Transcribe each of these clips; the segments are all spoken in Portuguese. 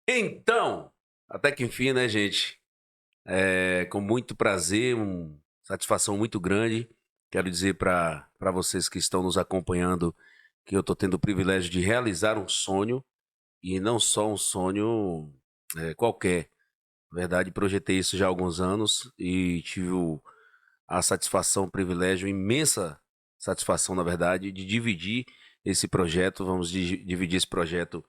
Então, até que enfim, né, gente? Com muito prazer, satisfação muito grande. Quero dizer para vocês que estão nos acompanhando que eu estou tendo o privilégio de realizar um sonho, e não só um sonho qualquer. Na verdade, projetei isso já há alguns anos e tive a satisfação, o privilégio, imensa satisfação, na verdade, de dividir esse projeto. Vamos dividir esse projeto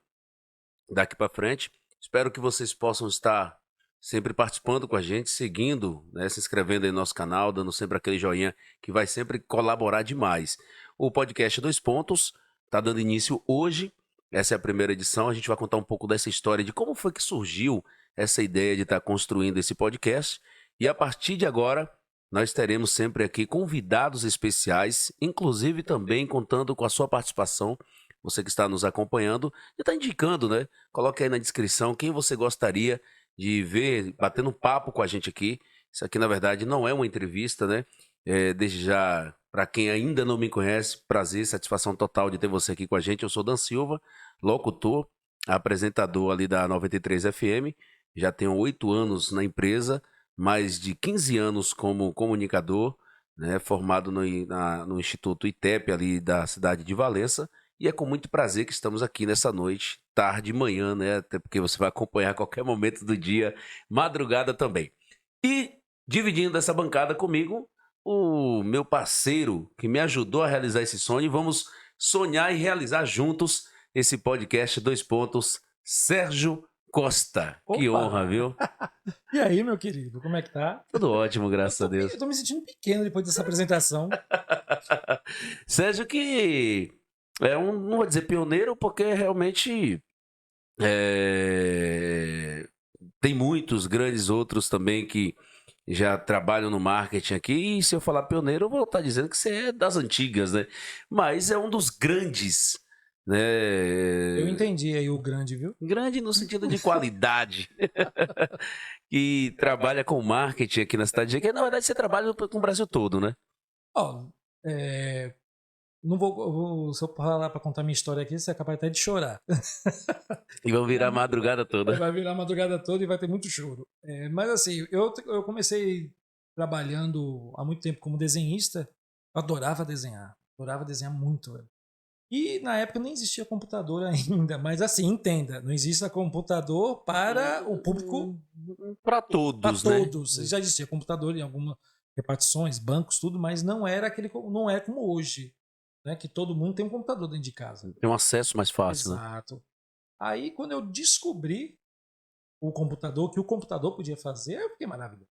daqui para frente. Espero que vocês possam estar sempre participando com a gente, seguindo, né, se inscrevendo aí no nosso canal, dando sempre aquele joinha que vai sempre colaborar demais. O podcast Dois Pontos está dando início hoje. Essa é a primeira edição. A gente vai contar um pouco dessa história, de como foi que surgiu essa ideia de estar construindo esse podcast. E a partir de agora, nós teremos sempre aqui convidados especiais, inclusive também contando com a sua participação. Você que está nos acompanhando, já está indicando, né? Coloque aí na descrição quem você gostaria de ver batendo papo com a gente aqui. Isso aqui, na verdade, não é uma entrevista, né? Desde já, para quem ainda não me conhece, prazer, satisfação total de ter você aqui com a gente. Eu sou Dan Silva, locutor, apresentador ali da 93 FM. Já tenho 8 anos na empresa, mais de 15 anos como comunicador, né? Formado no Instituto ITEP ali da cidade de Valença. E é com muito prazer que estamos aqui nessa noite, tarde e manhã, né? Até porque você vai acompanhar a qualquer momento do dia, madrugada também. E dividindo essa bancada comigo, o meu parceiro que me ajudou a realizar esse sonho. Vamos sonhar e realizar juntos esse podcast Dois Pontos, Sérgio Costa. Que honra, Opa! viu? E aí, meu querido, como é que tá? Tudo ótimo, graças a Eu Deus. tô me sentindo pequeno depois dessa apresentação. Sérgio que não vou dizer pioneiro, porque realmente tem muitos grandes outros também que já trabalham no marketing aqui. E se eu falar pioneiro, eu vou estar dizendo que você é das antigas, né? Mas é um dos grandes, Eu né? entendi aí o grande, viu? Grande no sentido de qualidade, que trabalha com marketing aqui na cidade, que na verdade você trabalha com o Brasil todo, né? Ó, é, não se eu falar pra contar minha história aqui, você é capaz até de chorar. E vão virar a madrugada toda. Vai virar a madrugada toda e vai ter muito choro. Mas assim, eu comecei trabalhando há muito tempo como desenhista. Eu adorava desenhar muito, velho. E na época nem existia computador ainda, mas assim, entenda, não existe computador para o público, Para para todos, né? todos. Já existia computador em algumas repartições, bancos, tudo, mas não era não é como hoje, né? Que todo mundo tem um computador dentro de casa. Tem um acesso mais fácil, né? Exato. Aí quando eu descobri o computador, que o computador podia fazer, eu fiquei maravilhoso.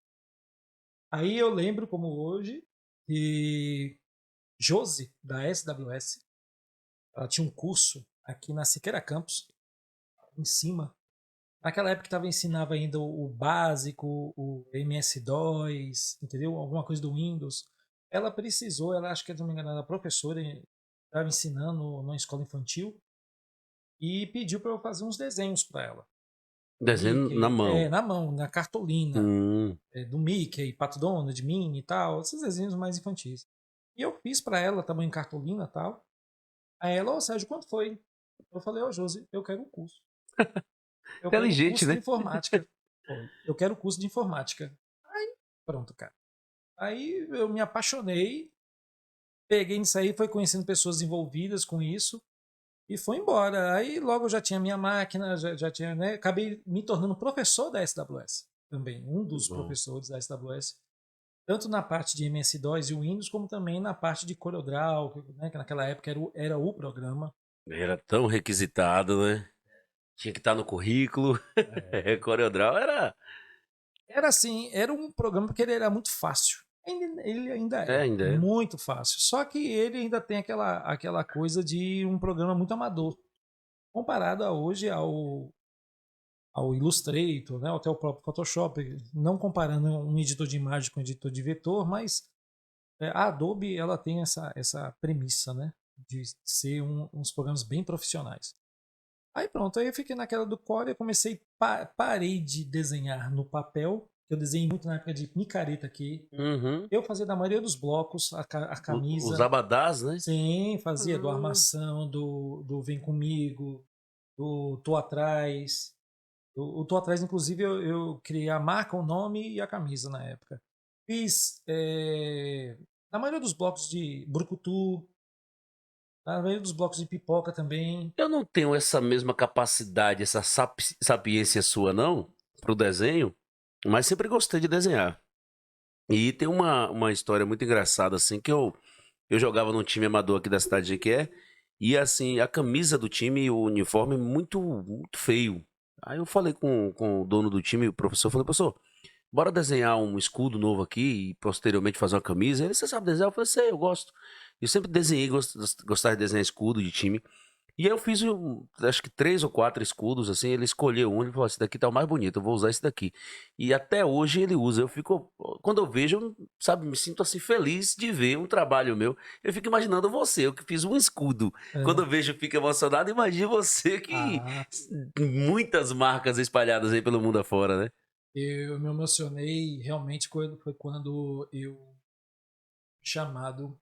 Aí eu lembro como hoje que Josi, da SWS, ela tinha um curso aqui na Siqueira Campus, em cima. Naquela época estava ensinava ainda o básico, o MS-DOS, entendeu? Alguma coisa do Windows. Ela precisou, ela acho que, se não me engano, era professora, estava ensinando numa escola infantil e pediu para eu fazer uns desenhos para ela. Desenho na Mickey, mão. na mão, na cartolina, Hum. do Mickey, Pato Donald, Minnie e tal, esses desenhos mais infantis. E eu fiz para ela, tamanho cartolina e tal. Aí ela, ô Sérgio, quanto foi? Eu falei, ô Josi, eu quero um curso. Eu quero um Inteligente, curso de né? informática. Eu quero curso de informática. Aí, pronto, cara. Aí eu me apaixonei, peguei nisso aí, foi conhecendo pessoas envolvidas com isso e foi embora. Aí logo eu já tinha minha máquina, já tinha, né? Acabei me tornando professor da SWS também, um dos Bom. professores da SWS, tanto na parte de MS-DOS e Windows, como também na parte de CorelDRAW, né, que naquela época era o programa. Era tão requisitado, né? Tinha que estar no currículo. É, CorelDRAW era. era assim, era um programa porque ele era muito fácil. Ele ainda é Ainda é. muito fácil. Só que ele ainda tem aquela coisa de um programa muito amador. Comparado a hoje ao Illustrator, né, até o próprio Photoshop. Não comparando um editor de imagem com um editor de vetor, mas a Adobe ela tem essa premissa, né, de ser uns programas bem profissionais. Aí pronto, aí eu fiquei naquela do core, eu comecei, parei de desenhar no papel, eu desenhei muito na época de micareta aqui. Uhum. Eu fazia da maioria dos blocos, a Os camisa, abadás, né? sim, fazia do Hum. Armação, do Vem Comigo, do Tô Atrás. Eu tô atrás, inclusive, eu criei a marca, o nome e a camisa na época. Fiz na maioria dos blocos de brucutu, na maioria dos blocos de pipoca também. Eu não tenho essa mesma capacidade, essa sapiência sua, não, pro desenho, mas sempre gostei de desenhar. E tem uma história muito engraçada, assim, que eu jogava num time amador aqui da cidade de Jequié, e assim, a camisa do time, o uniforme, muito feio. Aí eu falei com o dono do time, o professor, falei, professor, bora desenhar um escudo novo aqui e posteriormente fazer uma camisa. Ele, você sabe desenhar? Eu falei, sei, eu gosto. Eu sempre desenhei, gostava de desenhar escudo de time. E aí eu fiz, acho que 3 ou 4 escudos, assim, ele escolheu um, ele falou, esse daqui tá o mais bonito, eu vou usar esse daqui. E até hoje ele usa, eu fico, quando eu vejo, sabe, me sinto assim feliz de ver um trabalho meu. Eu fico imaginando você, eu que fiz um escudo. Quando É. eu vejo, eu fico emocionado, imagina você que Ah, muitas marcas espalhadas aí pelo mundo afora, né? eu me emocionei realmente quando foi quando eu chamado.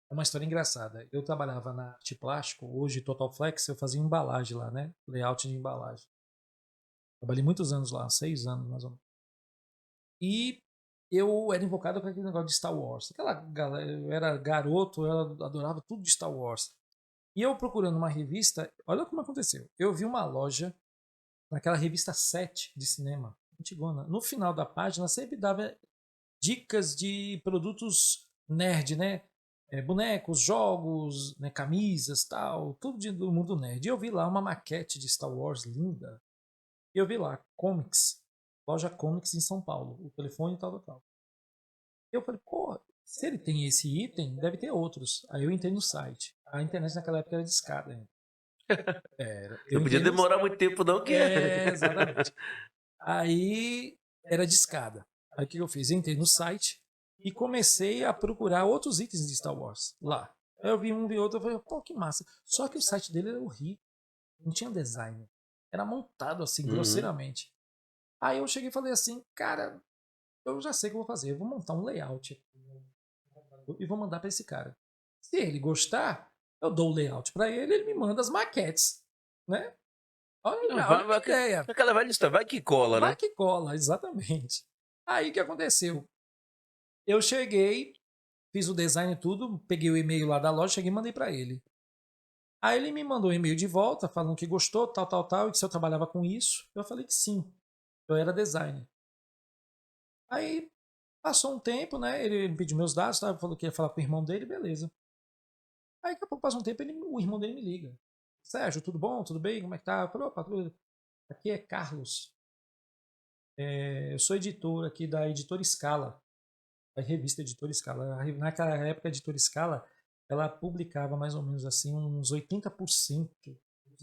É uma história engraçada. Eu trabalhava na Arte Plástico, hoje Total Flex, eu fazia embalagem lá, né? Layout de embalagem. Trabalhei muitos anos lá, 6 anos mais ou menos. E eu era invocado com aquele negócio de Star Wars. Aquela galera, eu era garoto, eu adorava tudo de Star Wars. E eu procurando uma revista, olha como aconteceu. Eu vi uma loja naquela revista 7 de cinema, antigona. No final da página sempre dava dicas de produtos nerd, né? Bonecos, jogos, né? Camisas, tal, tudo do mundo nerd. E eu vi lá uma maquete de Star Wars linda. E eu vi lá, comics, loja comics em São Paulo, o telefone tal, tal, tal. E eu falei, pô, se ele tem esse item, deve ter outros. Aí eu entrei no site. A internet naquela época era discada ainda. Era. Eu Não podia entrei no. demorar muito tempo, não, que é. Exatamente. Aí era discada. Aí o que eu fiz? Entrei no site e comecei a procurar outros itens de Star Wars lá. Aí eu vi um, vi outro, eu falei, pô, que massa. Só que o site dele era horrível. Não tinha design. Era montado assim, Uhum. grosseiramente. Aí eu cheguei e falei assim, cara, eu já sei o que eu vou fazer. Eu vou montar um layout e vou mandar para esse cara. Se ele gostar, eu dou o layout para ele, ele me manda as maquetes, né? Olha Vai, a ideia. aquela velha história, vai que cola, Vai né? que cola, exatamente. Aí o que aconteceu? Eu cheguei, fiz o design e tudo, peguei o e-mail lá da loja, cheguei e mandei para ele. Aí ele me mandou um e-mail de volta, falando que gostou, tal, tal, tal, e que se eu trabalhava com isso. Eu falei que sim, eu era designer. Aí passou um tempo, né? Ele me pediu meus dados, tá? Falou que ia falar com o irmão dele, beleza. Aí daqui a pouco passa um tempo, o irmão dele me liga. Sérgio, tudo bom? Tudo bem? Como é que tá? Eu falei, opa, tudo. Aqui é Carlos. Eu sou editor aqui da Editora Scala, a revista Editora Scala. Naquela época, a Editora Scala, ela publicava mais ou menos assim uns 80%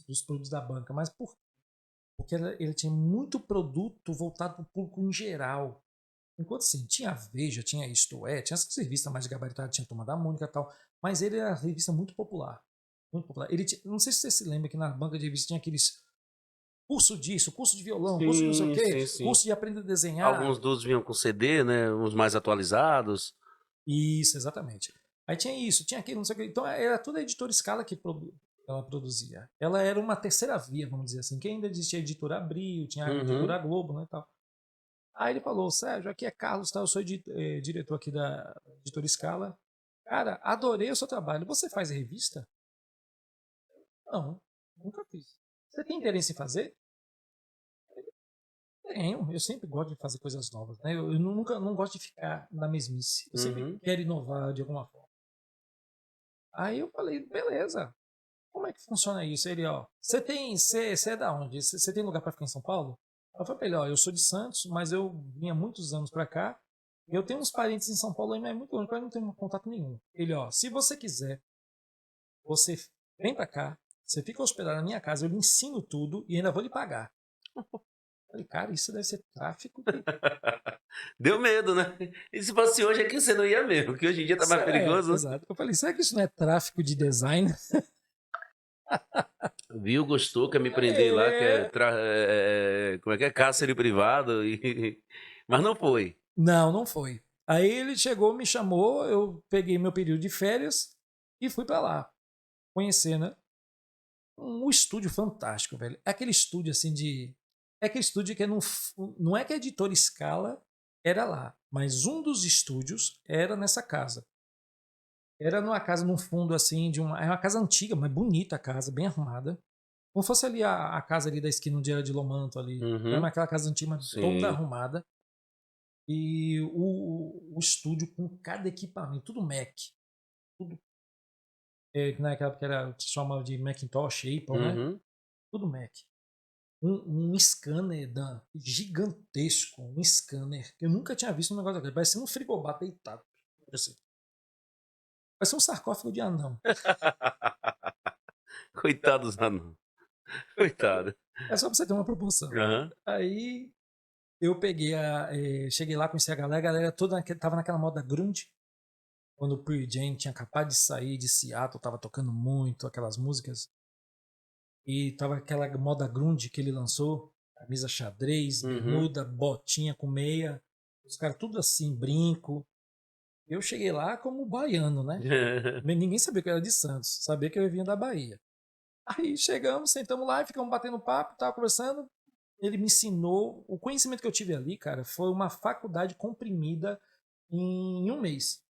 dos produtos da banca. Mas por quê? Porque ele tinha muito produto voltado para o público em geral. Enquanto assim, tinha a Veja, tinha Isto É, tinha essas revistas mais gabaritadas, tinha Turma da Mônica e tal, mas ele era uma revista muito popular. Muito popular. Não sei se você se lembra que na banca de revista tinha aqueles curso disso, curso de violão, curso de não sei o Sim, quê, sim, sim. curso de aprender a desenhar. Alguns dos vinham com CD, né? Uns mais atualizados. Isso, exatamente. Aí tinha isso, tinha aquilo, não sei o quê. Então era toda a editora Scala que ela produzia. Ela era uma terceira via, vamos dizer assim, que ainda existia a editora Abril, tinha a Uhum. editora Globo, né, tal. Aí ele falou, Sérgio, aqui é Carlos, tá? Eu sou diretor aqui da editora Scala. Cara, adorei o seu trabalho. Você faz revista? Não, nunca fiz. Você tem interesse em fazer? Tenho. Eu sempre gosto de fazer coisas novas, né? Eu nunca não gosto de ficar na mesmice. Eu sempre Uhum. quero inovar de alguma forma. Aí eu falei, beleza. Como é que funciona isso? Ele, ó, você é da onde? Você tem lugar para ficar em São Paulo? Eu falei pra ele, ó, eu sou de Santos, mas eu vinha muitos anos para cá. Eu tenho uns parentes em São Paulo, mas é muito longe, mas não tenho contato nenhum. Ele, ó, se você quiser, você vem para cá, você fica hospedado na minha casa, eu lhe ensino tudo e ainda vou lhe pagar. Eu falei, cara, isso deve ser tráfico. Deu medo, né? E se fosse hoje aqui, você não ia mesmo, que hoje em dia tá mais perigoso, né? Exato. Eu falei, será que isso não é tráfico de design? Viu, gostou, quer me prender lá, quer. É. Como é que é? Cárcere privado. Mas não foi. Não, não foi. Aí ele chegou, me chamou, eu peguei meu período de férias e fui para lá conhecer, né? Um estúdio fantástico, velho. É aquele estúdio assim de É que o estúdio que é não é que a editora Scala era lá, mas um dos estúdios era nessa casa. Era numa casa num fundo assim é uma casa antiga, mas bonita a casa, bem arrumada. Como fosse ali a casa ali da esquina onde era de Lomanto ali. Era Uhum. aquela casa antiga, mas toda Sim. arrumada. E o estúdio com cada equipamento, tudo Mac. Tudo que naquela época era chamava de Macintosh, Apple, né? Uhum. Tudo Mac. Um scanner gigantesco, um scanner que eu nunca tinha visto um negócio daquele. Parecia um frigobar deitado. Assim. Parecia um sarcófago de anão. Coitados, não. Coitado. É só pra você ter uma proporção. Aham. Aí eu cheguei lá, conheci a galera toda tava naquela moda grunge. Quando o Pearl Jam tinha acabado de sair de Seattle, tava tocando muito aquelas músicas. E tava aquela moda grunge que ele lançou, camisa xadrez, Uhum. bermuda, botinha com meia, os caras tudo assim, brinco. Eu cheguei lá como baiano, né? Ninguém sabia que eu era de Santos, sabia que eu vinha da Bahia. Aí chegamos, sentamos lá e ficamos batendo papo, tava conversando. Ele me ensinou, o conhecimento que eu tive ali, cara, foi uma faculdade comprimida em um mês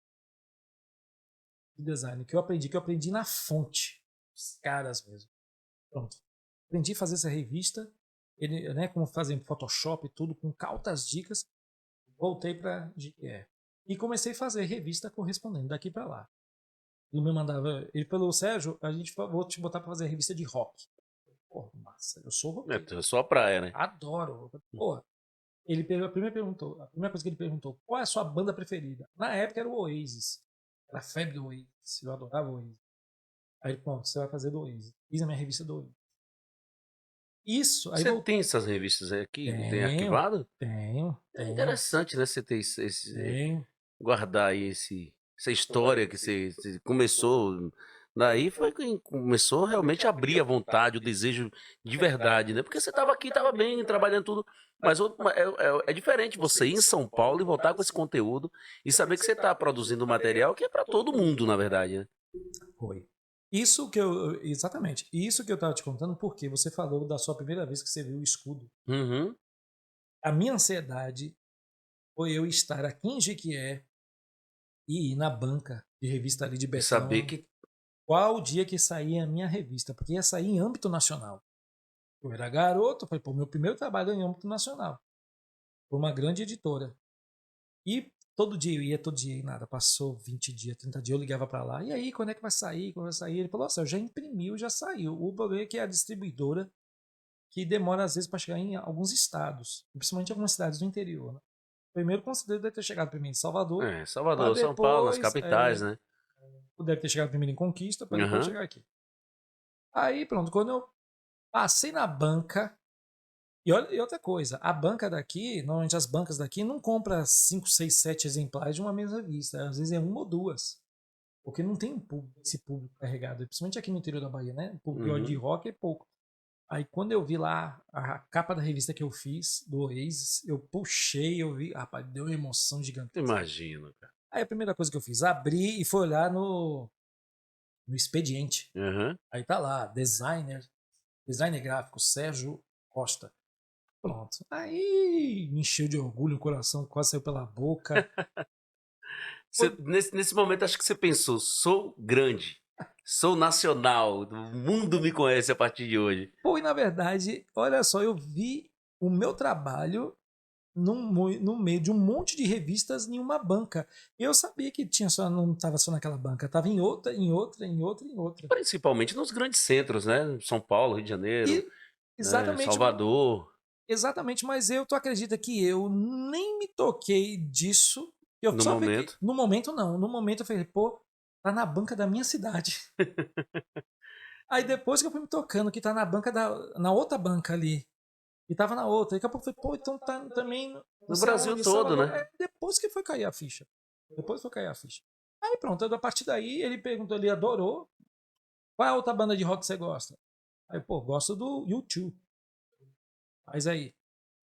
de design, que eu aprendi na fonte, os caras mesmo. Pronto. Aprendi a fazer essa revista, né, como fazer Photoshop e tudo, com altas dicas. Voltei para GQE. E comecei a fazer revista correspondendo daqui para lá. Ele me mandava, ele falou, Sérgio, vou te botar para fazer revista de rock. Pô, massa, eu sou roqueiro. É só praia, né? Adoro. Pô, a primeira coisa que ele perguntou, qual é a sua banda preferida? Na época era o Oasis. Era a febre do Oasis. Eu adorava o Oasis. Aí, pronto, você vai fazer do Oasis. Fiz a minha revista do Oasis. Isso, aí Você voltei. tem essas revistas aí aqui? Tem Tenho, arquivado? tenho, É tenho, interessante, né? Você ter tenho. guardar aí essa história que você começou. Daí foi quem começou realmente a abrir a vontade, o desejo de verdade, né? Porque você estava aqui, estava bem, trabalhando tudo. Mas é diferente você ir em São Paulo e voltar com esse conteúdo e saber que você está produzindo material que é para todo mundo, na verdade, né? Foi. Exatamente. Isso que eu estava te contando, porque você falou da sua primeira vez que você viu o escudo. Uhum. A minha ansiedade foi eu estar aqui em Jequié e ir na banca de revista ali de E saber Betão. que. Qual o dia que saía a minha revista? Porque ia sair em âmbito nacional. Eu era garoto, falei, pô, meu primeiro trabalho é em âmbito nacional. Por uma grande editora. E todo dia eu ia, todo dia e nada. Passou 20 dias, 30 dias, eu ligava para lá. E aí, quando é que vai sair? Quando vai sair? Ele falou, eu já imprimiu, já saiu. O problema é que é a distribuidora que demora às vezes para chegar em alguns estados, principalmente em algumas cidades do interior. Né? Primeiro considero deve ter chegado primeiro em Salvador, para Salvador, São Paulo, nas depois capitais, né? deve ter chegado primeiro em Conquista, para depois Aham. chegar aqui. Aí pronto, quando eu passei na banca, e outra coisa, a banca daqui, normalmente as bancas daqui não compram 5, 6, 7 exemplares de uma mesma revista, às vezes é uma ou duas. Porque não tem esse público carregado, principalmente aqui no interior da Bahia, né? O público de Uhum. rock é pouco. Aí quando eu vi lá a capa da revista que eu fiz, do Oasis, eu puxei, eu vi, rapaz, deu uma emoção gigantesca. Imagino, cara. Aí a primeira coisa que eu fiz, abri e fui olhar no expediente. Aham. Aí tá lá, designer gráfico, Sérgio Costa. Pronto. Aí me encheu de orgulho, o coração quase saiu pela boca. Nesse momento, acho que você pensou: sou grande, sou nacional, o mundo me conhece a partir de hoje. Pô, e na verdade, olha só, eu vi o meu trabalho no meio de um monte de revistas em uma banca. Eu sabia que não estava só naquela banca, estava em outra, em outra, em outra, em outra. Principalmente nos grandes centros, né? São Paulo, Rio de Janeiro, E né? exatamente, Salvador. exatamente, mas tu acredita que eu nem me toquei disso? Eu No só fiquei, momento. no momento não, no momento eu falei, pô, tá na banca da minha cidade. Aí depois que eu fui me tocando que tá na outra banca ali, e tava na outra, daqui a pouco eu falei, pô, então tá também, não No sei Brasil aonde, todo, Salvador. né? Depois que foi cair a ficha. Depois foi cair a ficha. Aí pronto, a partir daí ele perguntou, ele adorou. Qual é a outra banda de rock que você gosta? Aí, pô, gosto do U2. Mas aí,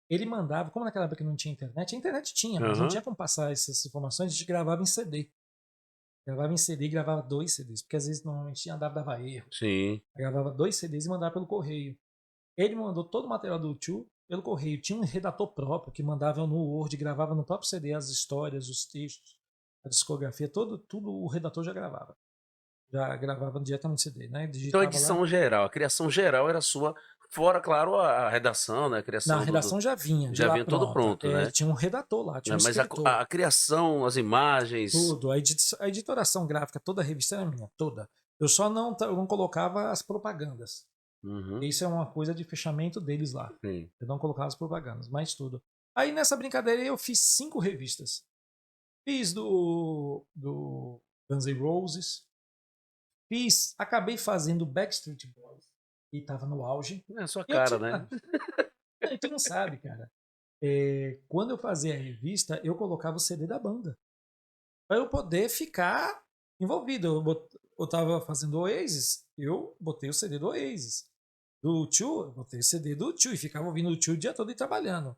ele mandava, como naquela época não tinha internet, a internet tinha, mas não Aham. tinha como passar essas informações, a gente gravava em CD. Gravava em CD e gravava 2 CDs, porque às vezes normalmente dava erro. Sim. Gravava 2 CDs e mandava pelo correio. Ele mandou todo o material do U2 pelo correio. Tinha um redator próprio que mandava no Word, gravava no próprio CD as histórias, os textos, a discografia, tudo o redator já gravava. Já gravava diretamente no CD, né? Então a Digitava lá. edição geral, a criação geral era sua, fora, claro, a redação, né? A Na criação redação já vinha, de já lá vinha todo pronta. pronto, né? Tinha um redator lá, tinha um Mas escritor. a criação, as imagens. Tudo. A editoração gráfica, toda a revista era minha, toda. Eu só eu não colocava as propagandas. Uhum, Isso é uma coisa de fechamento deles lá. sim. Eu não colocava as propagandas, mas tudo. Aí nessa brincadeira eu fiz 5 revistas. Fiz do Guns N' Roses. Acabei fazendo Backstreet Boys. E tava no auge. É a sua E eu cara, tinha, né? tu não sabe, cara. Quando eu fazia a revista, eu colocava o CD da banda. Para eu poder ficar envolvido. Eu tava fazendo Oasis, eu botei o CD do Oasis. Do Tio, eu botei o CD do Tio e ficava ouvindo o Tio o dia todo e trabalhando.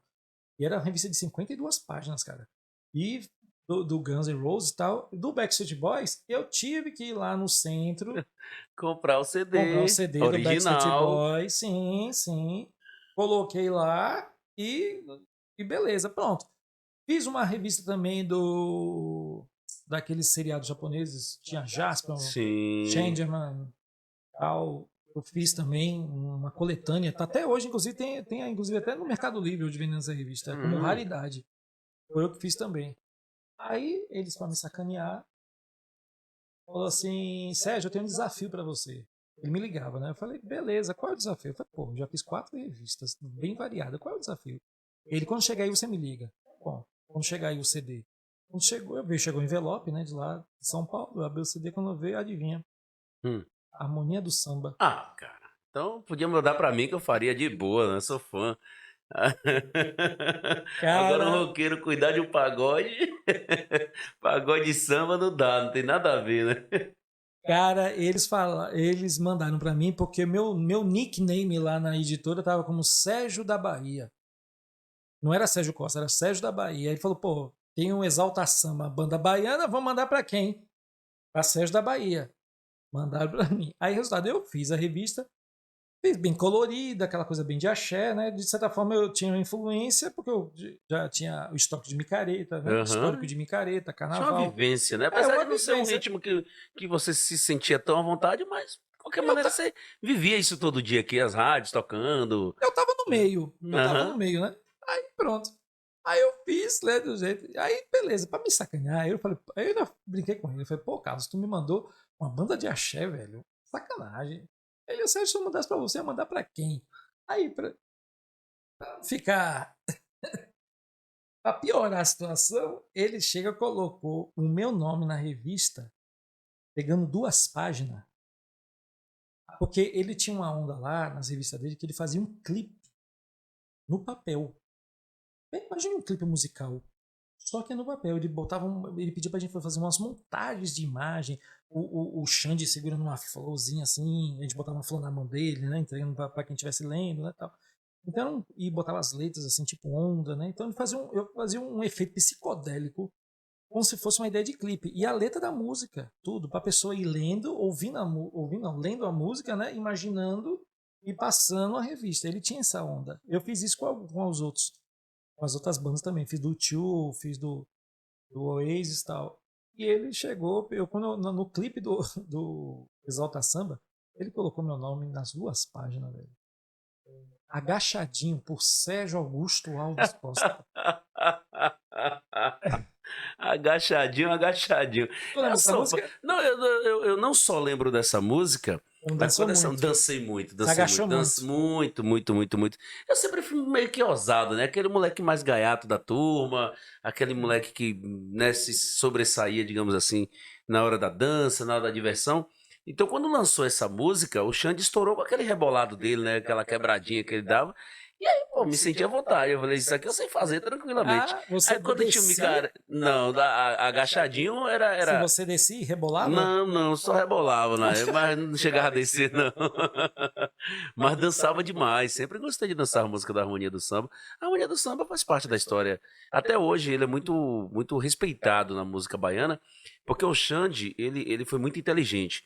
E era uma revista de 52 páginas, cara. E do Guns N' Roses e tal, do Backstreet Boys, eu tive que ir lá no centro Comprar o comprar o CD CD do Backstreet original. Boys, sim, sim. Coloquei lá e beleza, pronto. Fiz uma revista também daqueles seriados japoneses, tinha Jasper, Sim. Changeman, tal. Eu fiz também uma coletânea, tá até hoje, inclusive, tem inclusive até no Mercado Livre hoje vendendo essa revista, como Hum. raridade. Foi eu que fiz também. Aí eles, para me sacanear, falou assim: Sérgio, eu tenho um desafio para você. Ele me ligava, né? Eu falei: beleza, qual é o desafio? Eu falei: pô, já fiz 4 revistas, bem variadas, qual é o desafio? Ele: quando chegar aí você me liga. Bom, quando chegar aí o CD. Quando chegou, chegou o envelope, né, de lá, de São Paulo, eu abri o CD, quando eu vi, adivinha? Hum. Harmonia do Samba. Ah, cara. Então podia mandar pra mim que eu faria de boa, né? Sou fã. Agora um Cara, roqueiro cuidar de um pagode. Pagode de samba não dá, não tem nada a ver, né? eles mandaram para mim porque meu nickname lá na editora tava como Sérgio da Bahia. Não era Sérgio Costa, era Sérgio da Bahia. Ele falou: pô, tem um Exalta Samba, banda baiana, vamos mandar para quem? Para Sérgio da Bahia. Mandaram para mim. Aí, resultado, eu fiz a revista, fiz bem colorida, aquela coisa bem de axé, né? De certa forma, eu tinha uma influência, porque eu já tinha o estoque de micareta, né? Histórico Aham. de micareta, Tinha uma carnaval. vivência, né? É Apesar uma de não ser um vivência. ritmo que você se sentia tão à vontade, mas de qualquer Eu, maneira você vivia isso todo dia aqui, as rádios tocando. eu tava no meio. Eu tava no Aham. meio, né? Aí pronto. Aí eu fiz, né, do jeito. Aí, beleza, pra me sacanear, eu falei, aí eu ainda brinquei com ele. Eu falei: pô, Carlos, tu me mandou uma banda de axé, velho. Sacanagem. Ele: Sérgio, se eu mandasse pra você, ia mandar pra quem? Aí, pra ficar. Pra piorar a situação, ele chega, colocou o meu nome na revista, pegando 2 páginas. Porque ele tinha uma onda lá nas revistas dele que ele fazia um clipe no papel. Imagina um clipe musical. Só que no papel. Ele pedia pra gente fazer umas montagens de imagem. O Xande segurando uma florzinha assim. A gente botava uma flor na mão dele, né? Entregando pra quem estivesse lendo, né? Tal. Então, e botava as letras assim, tipo onda, né? Então eu fazia um efeito psicodélico, como se fosse uma ideia de clipe. E a letra da música, tudo, pra pessoa ir lendo, ouvindo, não, lendo a música, né? Imaginando e passando a revista. Ele tinha essa onda. Eu fiz isso com os outros. Com as outras bandas também. Fiz do Tio, fiz do Oasis e tal. E ele chegou, no clipe do Exalta Samba, ele colocou meu nome nas 2 páginas, velho. Agachadinho por Sérgio Augusto Alves Costa. Agachadinho, agachadinho. Tu lembra dessa música? Não, eu não só lembro dessa música, Não mas dançou quando essa. muito. Se Dancei muito, agachou muito. muito, muito, muito, muito. Eu sempre fui meio que ousado, né? Aquele moleque mais gaiato da turma, aquele moleque que, né, se sobressaía, digamos assim, na hora da dança, na hora da diversão. Então, quando lançou essa música, o Xande estourou com aquele rebolado dele, né? Aquela quebradinha que ele dava. E aí, pô, me senti à vontade. Eu falei: isso aqui eu sei fazer tranquilamente. Ah, você Aí quando tinha o descia? Micara. Não, agachadinho Se era. você descia e rebolava? Não, não, só rebolava na época, mas não chegava a descer, não. Mas dançava demais. Sempre gostei de dançar a música da Harmonia do Samba. A Harmonia do Samba faz parte da história. Até hoje ele é muito, muito respeitado na música baiana, porque o Xande, ele foi muito inteligente.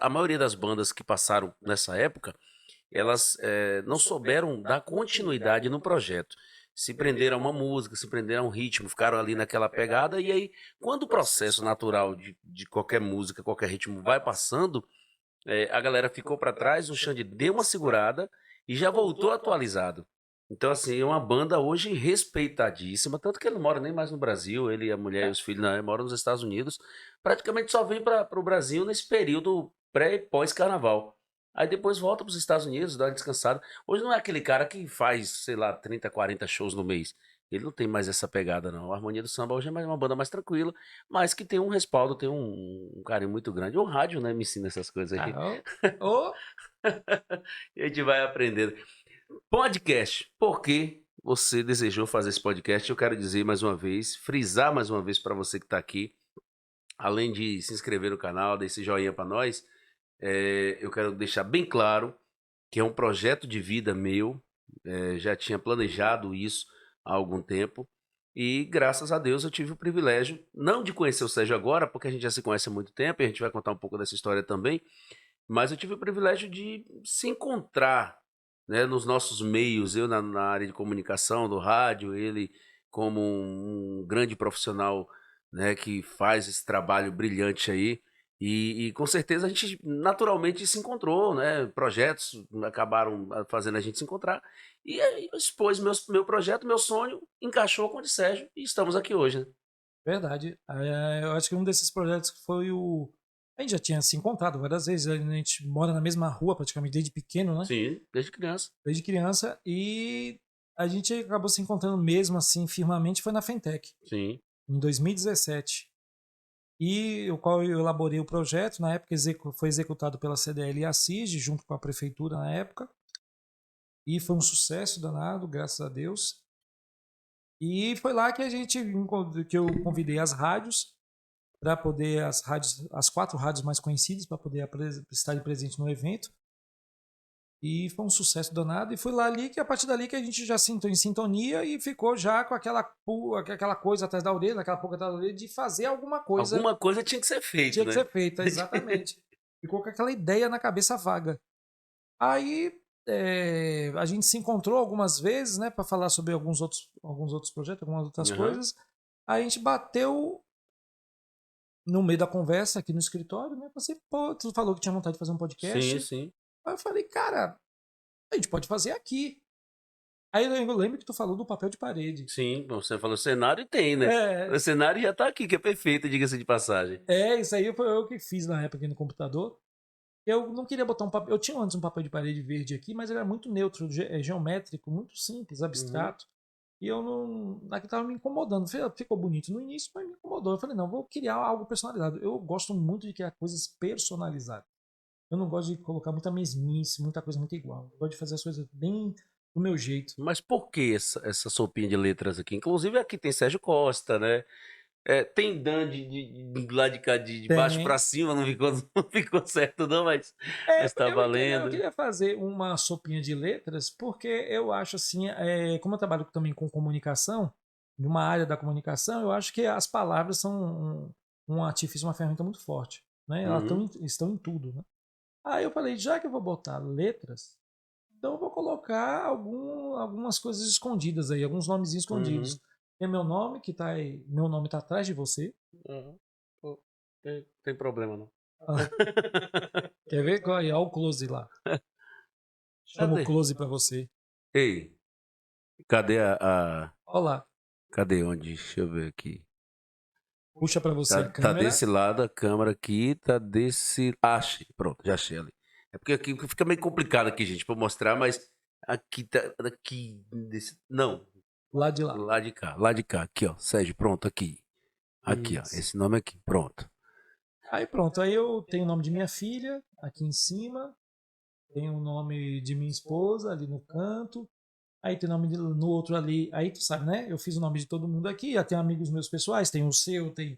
A maioria das bandas que passaram nessa época elas não souberam dar continuidade no projeto. Se prenderam a uma música, se prenderam a um ritmo, ficaram ali naquela pegada, e aí, quando o processo natural de qualquer música, qualquer ritmo vai passando, a galera ficou para trás, o Xande deu uma segurada e já voltou atualizado. Então, assim, é uma banda hoje respeitadíssima, tanto que ele não mora nem mais no Brasil, ele, a mulher e os filhos moram nos Estados Unidos, praticamente só vem para o Brasil nesse período pré e pós-carnaval. Aí depois volta para os Estados Unidos, dá uma descansada. Hoje não é aquele cara que faz, sei lá, 30, 40 shows no mês. Ele não tem mais essa pegada, não. A Harmonia do Samba hoje é uma banda mais tranquila, mas que tem um respaldo, tem um carinho muito grande. O rádio, né, me ensina essas coisas aí. Ô, E a gente vai aprendendo. Podcast. Por que você desejou fazer esse podcast? Eu quero dizer mais uma vez, frisar mais uma vez para você que está aqui, além de se inscrever no canal, dar esse joinha para nós, eu quero deixar bem claro que é um projeto de vida meu, já tinha planejado isso há algum tempo, e graças a Deus eu tive o privilégio, não de conhecer o Sérgio agora, porque a gente já se conhece há muito tempo, e a gente vai contar um pouco dessa história também, mas eu tive o privilégio de se encontrar, né, nos nossos meios, eu na área de comunicação, do rádio, ele como um grande profissional, né, que faz esse trabalho brilhante aí. E com certeza a gente naturalmente se encontrou, né? Projetos acabaram fazendo a gente se encontrar. E aí eu expus meu projeto, meu sonho, encaixou com o de Sérgio e estamos aqui hoje, né? verdade. Eu acho que um desses projetos que foi o. A gente já tinha se encontrado várias vezes, a gente mora na mesma rua praticamente desde pequeno, né? Sim, desde criança. Desde criança. E a gente acabou se encontrando mesmo assim, firmemente, foi na Fentec, Sim. em 2017. E o qual eu elaborei o projeto, na época foi executado pela CDL e a CIG, junto com a prefeitura na época. E foi um sucesso danado, graças a Deus. E foi lá que que eu convidei as rádios para poder as 4 rádios mais conhecidas para poder estar presente no evento. E foi um sucesso danado. E foi lá ali que a partir dali que a gente já se entrou em sintonia e ficou já com aquela coisa atrás da orelha, aquela pulga atrás da orelha de fazer alguma coisa. Alguma coisa tinha que ser feita, Tinha que né? ser feita, exatamente. Ficou com aquela ideia na cabeça vaga. Aí a gente se encontrou algumas vezes, né, para falar sobre alguns outros projetos, algumas outras coisas. Aí a gente bateu no meio da conversa aqui no escritório, né? Pensei, pô, tu falou que tinha vontade de fazer um podcast. Sim, sim. Aí eu falei, cara, a gente pode fazer aqui. Aí eu lembro que tu falou do papel de parede. Sim, você falou cenário e tem, né? É, O cenário já tá aqui, que é perfeito, diga-se de passagem. isso aí foi eu que fiz na época aqui no computador. Eu não queria botar um papel. Eu tinha antes um papel de parede verde aqui, mas ele era muito neutro, geométrico, muito simples, abstrato. E eu não. Aqui tava me incomodando. Ficou bonito no início, mas me incomodou. Eu falei, não, vou criar algo personalizado. Eu gosto muito de criar coisas personalizadas. Eu não gosto de colocar muita mesmice, muita coisa muito igual. Eu gosto de fazer as coisas bem do meu jeito. Mas por que essa sopinha de letras aqui? Inclusive aqui tem Sérgio Costa, né? Tem Dan lá de cá, de baixo pra Tem. cima, não ficou, não ficou certo não, mas tá Eu valendo. queria fazer uma sopinha de letras, porque eu acho assim, como eu trabalho também com comunicação, numa área da comunicação, eu acho que as palavras são um artifício, uma ferramenta muito forte. Né? Elas Uhum. estão em tudo. Né? Aí eu falei, já que eu vou botar letras, então eu vou colocar algumas coisas escondidas aí, alguns nomezinhos Uhum. escondidos. Tem meu nome, que tá aí, meu nome tá atrás de você. Uhum. Pô, tem problema não. Quer ver? Olha o close lá. Chama o Cadê? close pra você. Ei, cadê Olha lá. cadê onde? Deixa eu ver aqui. Puxa pra você a Tá câmera. desse lado a câmera aqui, tá desse. Ah, achei. Pronto, já achei ali. É porque aqui fica meio complicado aqui, gente, pra eu mostrar, mas aqui tá. Aqui. Não, Lá de lá. lá de cá, lá de cá. Aqui, ó. Sérgio, pronto, aqui. Aqui, ó. Isso. Esse nome aqui, pronto. Aí pronto, aí eu tenho o nome de minha filha aqui em cima, tenho o nome de minha esposa ali no canto, aí tem o nome no outro ali, aí tu sabe, né? Eu fiz o nome de todo mundo aqui, já tem amigos meus pessoais, tem o seu, tem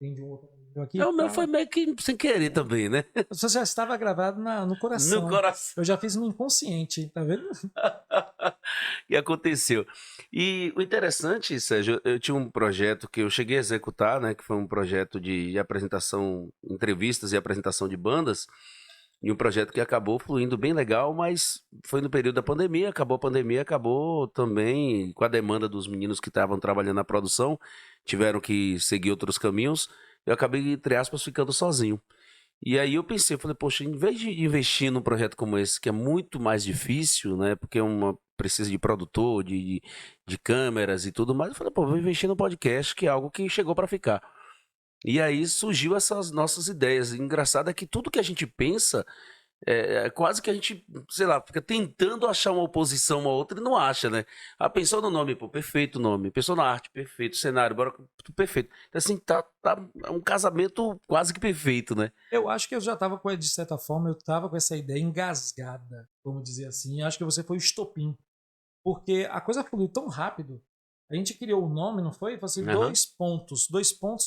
de um outro amigo aqui e O meu foi tal. meio que sem querer também, né? Você já estava gravado no No coração. coração. Eu já fiz no inconsciente, tá vendo? E aconteceu. E o interessante, Sérgio, eu tinha um projeto que eu cheguei a executar, né? Que foi um projeto de apresentação, entrevistas e apresentação de bandas. E um projeto que acabou fluindo bem legal, mas foi no período da pandemia, acabou a pandemia, acabou também com a demanda dos meninos que estavam trabalhando na produção, tiveram que seguir outros caminhos, eu acabei, entre aspas, ficando sozinho. E aí eu pensei, eu falei, poxa, em vez de investir num projeto como esse, que é muito mais difícil, né? Porque precisa de produtor, de câmeras e tudo mais, eu falei, pô, vou investir no podcast, que é algo que chegou para ficar. E aí surgiu essas nossas ideias. Engraçado é que tudo que a gente pensa, é quase que a gente, sei lá, fica tentando achar uma oposição uma outra e não acha, né? Ah, pensou no nome, pô, perfeito o nome. Pensou na arte, perfeito. Cenário, bora, perfeito. Então, assim, tá um casamento quase que perfeito, né? Eu acho que eu já estava de certa forma, eu estava com essa ideia engasgada, vamos dizer assim. Eu acho que você foi o estopim. Porque a coisa fluiu tão rápido. A gente criou o nome, não foi? Falou assim, Aham,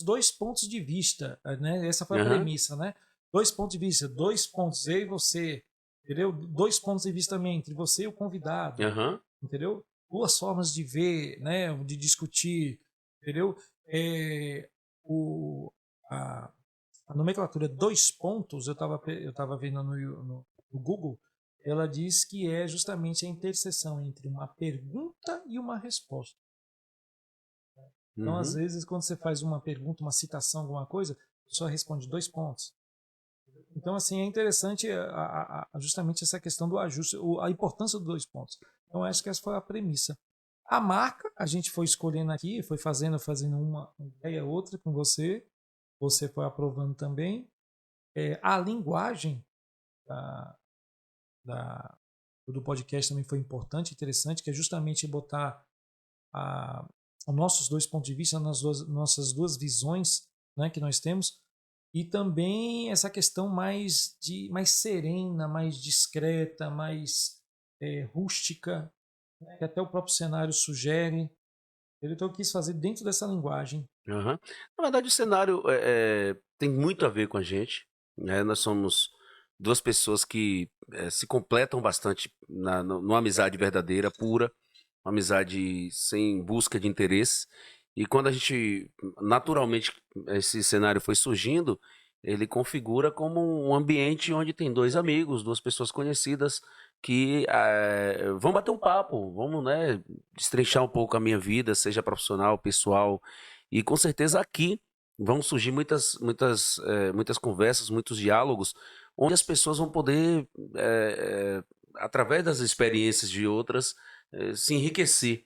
dois pontos de vista, né? Essa foi a aham, premissa, né? Dois pontos de vista, dois pontos, eu e você, entendeu? Dois pontos de vista também, entre você e o convidado, aham, entendeu? Duas formas de ver, né? De discutir, entendeu? É, o, a, a nomenclatura dois pontos, eu tava vendo no Google, ela diz que é justamente a interseção entre uma pergunta e uma resposta. Então, às uhum, vezes, quando você faz uma pergunta, uma citação, alguma coisa, a pessoa responde dois pontos. Então, assim, é interessante justamente essa questão do ajuste, a importância dos dois pontos. Então, acho que essa foi a premissa. A marca, a gente foi escolhendo aqui, foi fazendo uma ideia, outra com você, você foi aprovando também. A linguagem da, da, do podcast também foi importante, interessante, que é justamente botar a, os nossos dois pontos de vista, nossas duas visões, né, que nós temos, e também essa questão mais serena, mais discreta, mais rústica, né, que até o próprio cenário sugere. Então eu quis fazer dentro dessa linguagem. aham. Na verdade, o cenário tem muito a ver com a gente, né? Nós somos duas pessoas que se completam bastante numa amizade verdadeira, pura, uma amizade sem busca de interesse. E quando a gente, naturalmente, esse cenário foi surgindo, ele configura como um ambiente onde tem dois amigos, duas pessoas conhecidas que vão bater um papo, vamos, né, destrinchar um pouco a minha vida, seja profissional, pessoal, e com certeza aqui vão surgir muitas conversas, muitos diálogos, onde as pessoas vão poder, através das experiências de outras, se enriquecer,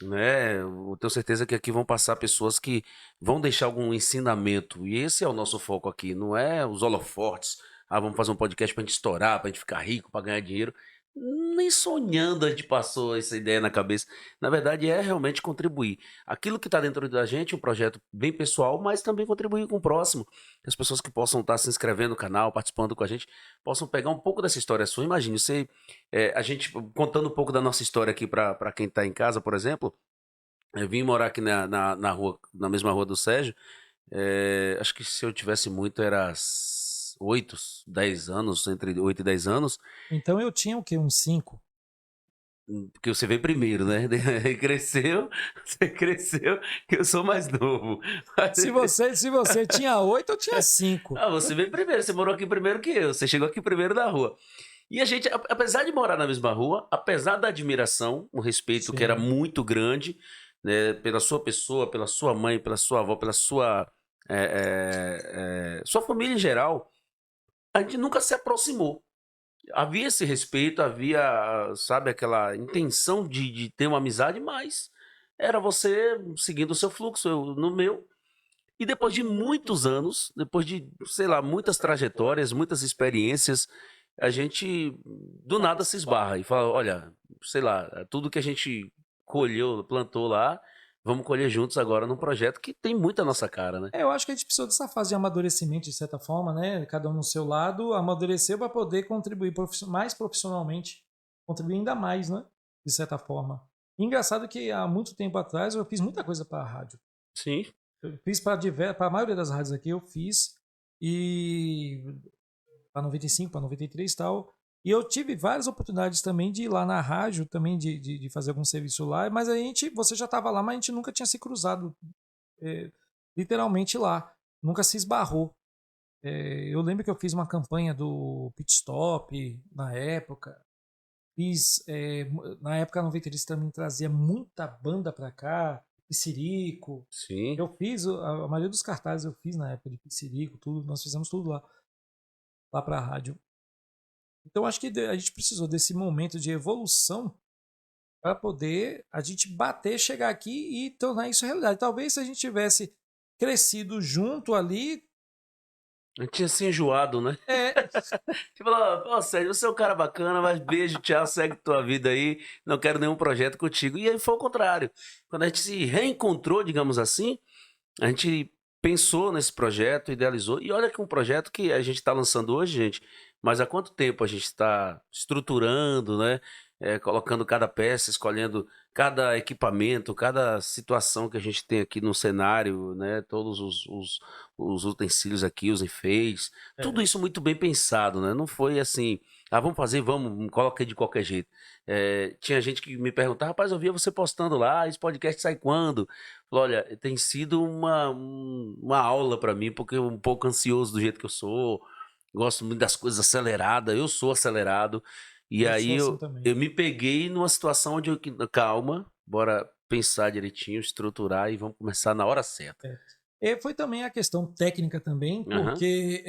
né? Eu tenho certeza que aqui vão passar pessoas que vão deixar algum ensinamento, e esse é o nosso foco aqui, não é os holofortes. Ah, vamos fazer um podcast pra gente estourar, pra gente ficar rico, pra ganhar dinheiro. Nem sonhando a gente passou essa ideia na cabeça. Na verdade, é realmente contribuir. Aquilo que está dentro da gente, um projeto bem pessoal, mas também contribuir com o próximo. Que as pessoas que possam estar se inscrevendo no canal, participando com a gente, possam pegar um pouco dessa história sua. Imagine, a gente contando um pouco da nossa história aqui para quem está em casa, por exemplo. Eu vim morar aqui na rua, na mesma rua do Sérgio. Acho que se eu tivesse muito, era 8, 10 anos, entre 8 e 10 anos. Então eu tinha o quê? Uns 5. Porque você veio primeiro, né? Cresceu, você cresceu, que eu sou mais novo. Se você tinha 8, eu tinha 5. Ah, você veio primeiro, você morou aqui primeiro que eu, você chegou aqui primeiro na rua. E a gente, apesar de morar na mesma rua, apesar da admiração, o respeito que era Sim. muito grande, né, pela sua pessoa, pela sua mãe, pela sua avó, pela sua família em geral, a gente nunca se aproximou. Havia esse respeito, havia, sabe, aquela intenção de ter uma amizade, mas era você seguindo o seu fluxo, eu no meu. E depois de muitos anos, depois de, sei lá, muitas trajetórias, muitas experiências, a gente do nada se esbarra e fala: olha, sei lá, tudo que a gente colheu, plantou lá, vamos colher juntos agora num projeto que tem muita nossa cara, né? Eu acho que a gente precisou dessa fase de amadurecimento, de certa forma, né? Cada um no seu lado, amadurecer para poder contribuir mais profissionalmente, contribuir ainda mais, né? De certa forma. E engraçado que há muito tempo atrás eu fiz muita coisa para a rádio. Sim. Eu fiz para a maioria das rádios aqui, eu fiz, e para 95, para 93 e tal. E eu tive várias oportunidades também de ir lá na rádio, também de fazer algum serviço lá, mas você já estava lá, mas a gente nunca tinha se cruzado literalmente lá. Nunca se esbarrou. Eu lembro que eu fiz uma campanha do Pit Stop na época. Na época a 93 também trazia muita banda pra cá, Pissirico. Sim. Eu fiz, a maioria dos cartazes eu fiz na época de Pissirico, tudo, nós fizemos tudo lá pra rádio. Então acho que a gente precisou desse momento de evolução para poder a gente bater, chegar aqui e tornar isso realidade. Talvez se a gente tivesse crescido junto ali, A gente tinha se enjoado, né? é, Tipo, ó, Sérgio, você é um cara bacana, mas beijo, tchau, segue tua vida aí, não quero nenhum projeto contigo. E aí foi o contrário. Quando a gente se reencontrou, digamos assim, a gente pensou nesse projeto, idealizou. E olha que um projeto que a gente está lançando hoje, gente, mas há quanto tempo a gente está estruturando, né? Colocando cada peça, escolhendo cada equipamento, cada situação que a gente tem aqui no cenário, né? Todos os utensílios aqui, os enfeites, tudo é, isso muito bem pensado, né? Não foi assim, vamos fazer, vamos, coloca aí de qualquer jeito. Tinha gente que me perguntava, rapaz, eu via você postando lá, esse podcast sai quando? Olha, tem sido uma aula para mim, porque eu um pouco ansioso do jeito que eu sou, gosto muito das coisas aceleradas, eu sou acelerado, e eu aí sou assim eu também. me peguei numa situação onde calma, bora pensar direitinho, estruturar e vamos começar na hora certa. Foi também a questão técnica também, Aham. porque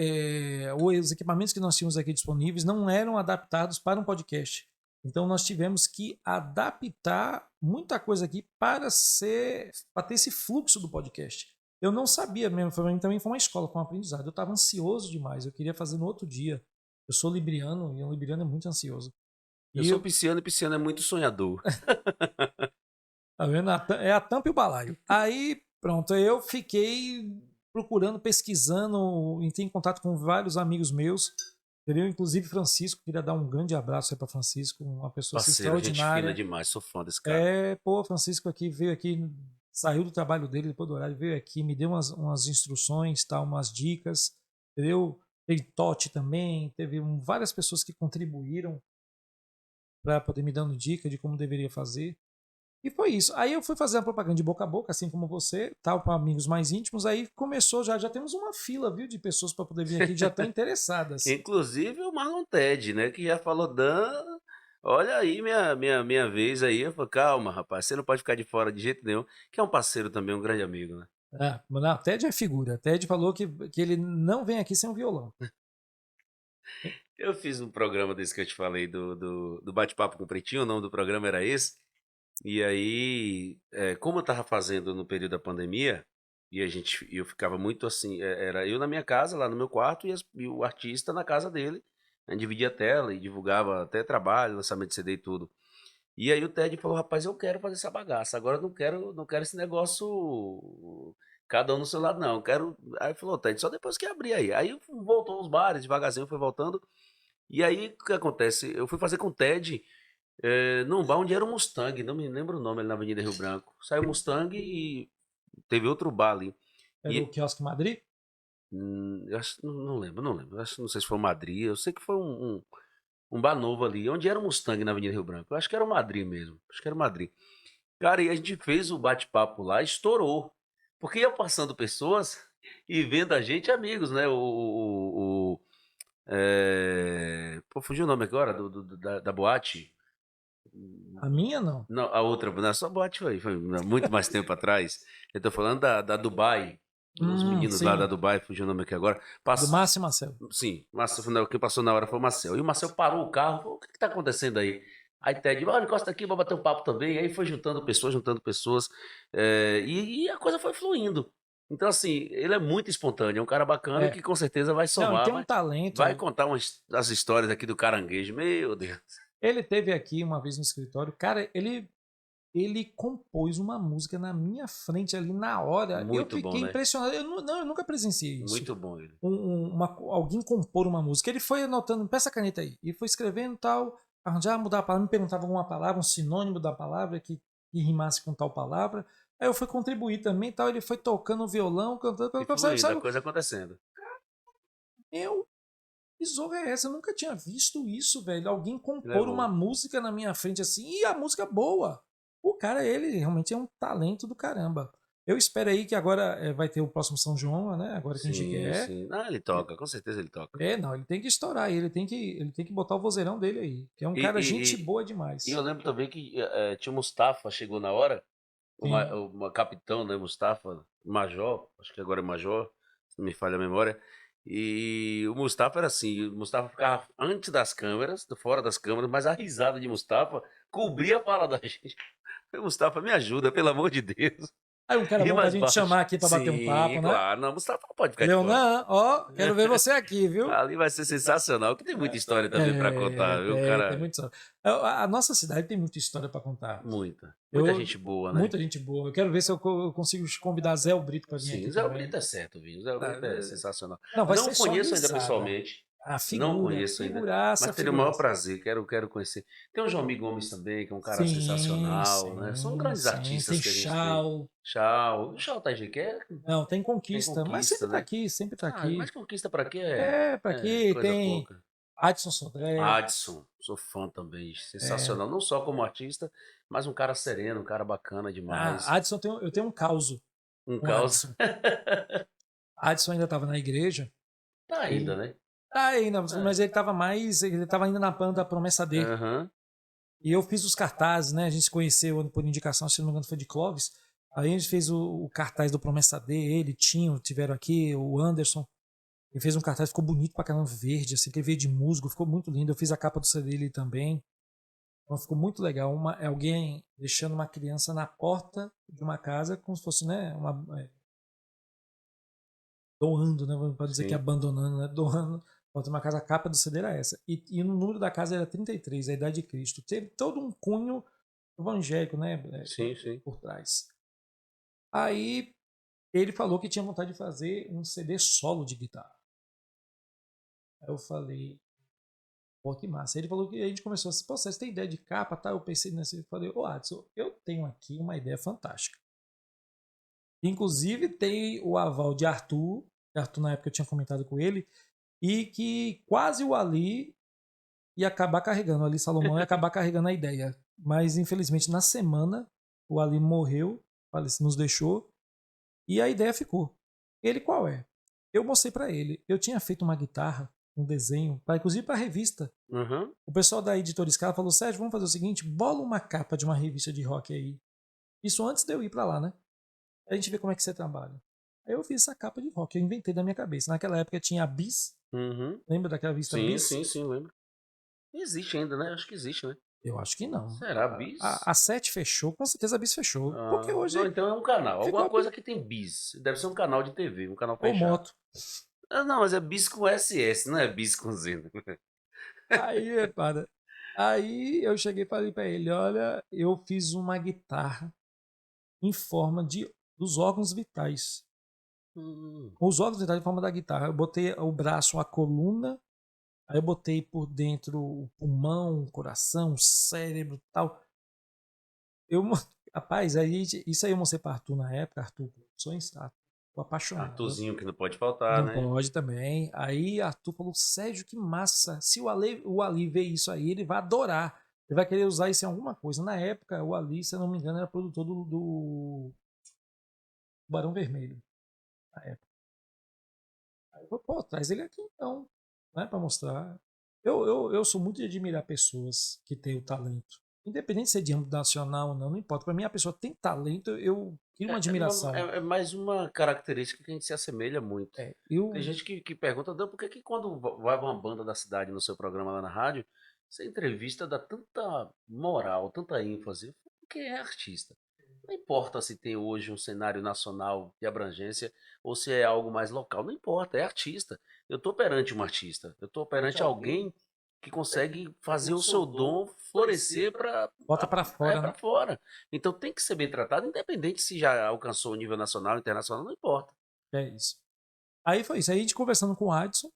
os equipamentos que nós tínhamos aqui disponíveis não eram adaptados para um podcast. Então nós tivemos que adaptar muita coisa aqui para ter esse fluxo do podcast. Eu não sabia mesmo, para mim também foi uma escola, foi um aprendizado. Eu estava ansioso demais, eu queria fazer no outro dia. Eu sou libriano e um libriano é muito ansioso. Eu E sou eu, pisciano e pisciano é muito sonhador. tá vendo? É a tampa e o balaio. Aí, pronto, eu fiquei procurando, pesquisando, entrei em contato com vários amigos meus, entendeu? Inclusive Francisco, queria dar um grande abraço aí para Francisco, uma pessoa assim, Parceiro, gente fina extraordinária. demais, sou fã desse cara. Pô, Francisco aqui veio aqui, saiu do trabalho dele depois do horário, veio aqui, me deu umas instruções, tá, umas dicas, entendeu? Tem Totti também, teve várias pessoas que contribuíram para poder me dando dica de como deveria fazer. E foi isso. Aí eu fui fazer a propaganda de boca a boca, assim como você, tal, para amigos mais íntimos. Aí começou já temos uma fila, viu, de pessoas para poder vir aqui, já estão interessadas. Inclusive o Marlon Ted, né? Que já falou, Dan, olha aí minha vez aí. Eu falei, calma, rapaz, você não pode ficar de fora de jeito nenhum. Que é um parceiro também, um grande amigo, né? Não, Ted é figura. Ted falou que ele não vem aqui sem um violão. Eu fiz um programa desse que eu te falei, do Bate-Papo com o Pretinho, o nome do programa era esse. E aí, como eu tava fazendo no período da pandemia, e eu ficava muito assim, era eu na minha casa, lá no meu quarto, e o artista na casa dele. A gente dividia a tela e divulgava até trabalho, lançamento de CD e tudo. E aí o Ted falou, rapaz, eu quero fazer essa bagaça, agora eu não quero esse negócio, cada um no seu lado, não. Eu quero. Aí falou, Ted, só depois que abrir aí. Aí voltou os bares, devagarzinho foi voltando. E aí, o que acontece? Eu fui fazer com o Ted num bar onde era um Mustang, não me lembro o nome, ali na Avenida Rio Branco. Saiu o Mustang e teve outro bar ali. Era o E Quiosque Madrid? eu acho, não lembro. Eu acho, não sei se foi o Madrid, eu sei que foi um bar novo ali, onde era um Mustang na Avenida Rio Branco. Eu acho que era o Madrid mesmo, acho que era o Madrid. Cara, e a gente fez o bate-papo lá, estourou. Porque ia passando pessoas e vendo a gente, amigos, né? Pô, fugiu o nome agora da boate. A minha não. Não, a outra, na sua boate foi muito mais tempo atrás. Eu tô falando da Dubai. Os meninos lá da Sim. Dubai, fugiu o nome aqui agora. Do Márcio e Marcelo. Sim, quem passou na hora foi o Marcel. E o Marcel parou o carro, falou, o que que tá acontecendo aí? Aí Ted, olha, encosta aqui, vou bater um papo também. Aí foi juntando pessoas. E a coisa foi fluindo. Então, assim, ele é muito espontâneo, é um cara bacana que É. com certeza vai Não, e somar, tem um vai talento. contar as histórias aqui do caranguejo. Meu Deus. Ele teve aqui uma vez no escritório. Cara, ele compôs uma música na minha frente ali na hora. Eu Muito bom, fiquei né? impressionado. Eu nunca presenciei isso. Muito bom ele. Alguém compor uma música. Ele foi anotando, peça a caneta aí, e foi escrevendo tal, arranjar, mudar a palavra, me perguntava alguma palavra, um sinônimo da palavra que rimasse com tal palavra. Aí eu fui contribuir também tal. Ele foi tocando violão, E cantando, fluindo, a sabe? coisa acontecendo. Eu, que zorra é essa? Eu nunca tinha visto isso, velho. Alguém Ele é compor uma bom. música na minha frente assim, e a música boa. O cara, ele realmente é um talento do caramba. Eu espero aí que agora vai ter o próximo São João, né? Agora que a gente Sim, quer. sim. Ah, ele toca, com certeza ele toca. Não, ele tem que estourar, ele tem que botar o vozeirão dele aí, que é um E, cara gente e, boa e eu demais. lembro também que tinha o Mustafa, chegou na hora, Sim. uma capitão, né, Mustafa, major, acho que agora é major, se não me falha a memória. E o Mustafa era assim, o Mustafa ficava antes das câmeras, fora das câmeras, mas a risada de Mustafa cobria a fala da gente. Mustafa, me ajuda, pelo amor de Deus. Aí um cara Ri bom pra mais gente baixo. chamar aqui pra bater um Sim, papo, né? claro. Não, Mustafa não pode ficar de fora. Leonan, ó, quero ver você aqui, viu? Ali vai ser sensacional, que tem muita história também pra contar, viu, Tem cara? muita história. A nossa cidade tem muita história pra contar. Muita. Muita Eu, gente boa, né? muita gente boa. Eu quero ver se eu consigo convidar Zé o Brito pra vir Sim, aqui Zé também. Brito é certo, viu? Zé Brito é sensacional. Não, vai Não ser só conheço ainda risada. pessoalmente. A Não figura, conheço ainda. figuraça, Mas teria o maior figuraça. prazer. Quero conhecer. Tem o João Miguel Gomes também, que é um cara Sim, sensacional, né? São sim, grandes sim. artistas Tem que a gente tem. Chau. Tchau. O Tchau tá em Jequé? Não, tem Tem Conquista, mas conquista, sempre tá né? aqui, sempre tá Ah, mas aqui. conquista pra quê Pra é aqui coisa tem pouca. Adson Sodré. Adson, sou fã também, É, sensacional, não só como artista, mas um cara sereno, um cara bacana demais. Adson, eu tenho um caos Um com caos. Adson. Adson ainda estava na igreja. Tá ainda, Ele né? tá ainda, É. mas ele estava ainda na banda da Promessa D. Aham. E eu fiz os cartazes, né? A gente se conheceu por indicação, se não me engano, foi de Clóvis. Aí a gente fez o cartaz do Promessa D, ele, Tinho, tiveram aqui, o Anderson. Ele fez um cartaz, ficou bonito pra caramba, verde, assim, que veio de musgo, ficou muito lindo. Eu fiz a capa do CD dele também. Então ficou muito legal. É alguém deixando uma criança na porta de uma casa, como se fosse, né? Doando, né? Não pode dizer que Sim, abandonando, né? Doando. Bota uma casa, a capa do CD era essa. E no número da casa era 33, a idade de Cristo. Teve todo um cunho evangélico, né? sim, sim. Por trás. Aí ele falou que tinha vontade de fazer um CD solo de guitarra. Aí eu falei, pô, que massa. Aí ele falou que a gente começou assim, pô, você tem ideia de capa, tá? Eu pensei nessa, eu falei, ô Adson, eu tenho aqui uma ideia fantástica. Inclusive tem o aval de Arthur, Arthur na época eu tinha comentado com ele, e que quase o Ali ia acabar carregando, o Ali Salomão ia acabar carregando a ideia. Mas infelizmente na semana o Ali morreu, nos deixou, e a ideia ficou. Ele qual é? Eu mostrei para ele, eu tinha feito uma guitarra, um desenho, inclusive para revista. Uhum. O pessoal da editora Scala falou: Sérgio, vamos fazer o seguinte, bola uma capa de uma revista de rock aí. Isso antes de eu ir para lá, né? A gente vê como é que você trabalha. Aí eu fiz essa capa de rock, eu inventei da minha cabeça. Naquela época tinha a Bis, Uhum. lembra daquela revista Sim, Bis? sim, sim, lembro. Existe ainda, né? Acho que existe, né? Eu acho que não. Será bis? A 7 fechou, com certeza a Bis fechou. Porque Ah, não, hoje então é um canal. ficou Alguma a coisa Bis. que tem bis. Deve ser um canal de TV, um canal Ou fechado. moto. Ah, não, mas é bis com SS, não é bis com Z. Né? Aí, repara. Aí eu cheguei e falei pra ele: olha, eu fiz uma guitarra em forma dos órgãos vitais. Hum, Os órgãos vitais em forma da guitarra. Eu botei o braço, a coluna. Aí eu botei por dentro o pulmão, o coração, o cérebro e tal. Eu, rapaz, isso aí eu mostrei para Arthur na época. Arthur, sonhos, tô apaixonado. Arthurzinho que não pode faltar, Não né? pode também. Aí Arthur falou: Sérgio, que massa. Se o Ali ver isso aí, ele vai adorar. Ele vai querer usar isso em alguma coisa. Na época, o Ali, se eu não me engano, era produtor do Barão Vermelho. Na época. Aí eu falei: pô, traz ele aqui então, né, para mostrar. Eu sou muito de admirar pessoas que têm o talento. Independente se é de âmbito nacional ou não, não importa. Para mim, a pessoa tem talento, eu crio uma admiração. É mais uma característica que a gente se assemelha muito. Tem Eu, gente que pergunta, "Dan, por que quando vai uma banda da cidade no seu programa lá na rádio, essa entrevista dá tanta moral, tanta ênfase? Porque é artista. Não importa se tem hoje um cenário nacional de abrangência ou se é algo mais local, não importa, é artista. Eu estou perante um artista, eu estou perante alguém que consegue fazer o seu dom florescer bota para fora, para né? fora. Então tem que ser bem tratado, independente se já alcançou o nível nacional, internacional, não importa. É isso. Aí foi isso. Aí a gente conversando com o Adson,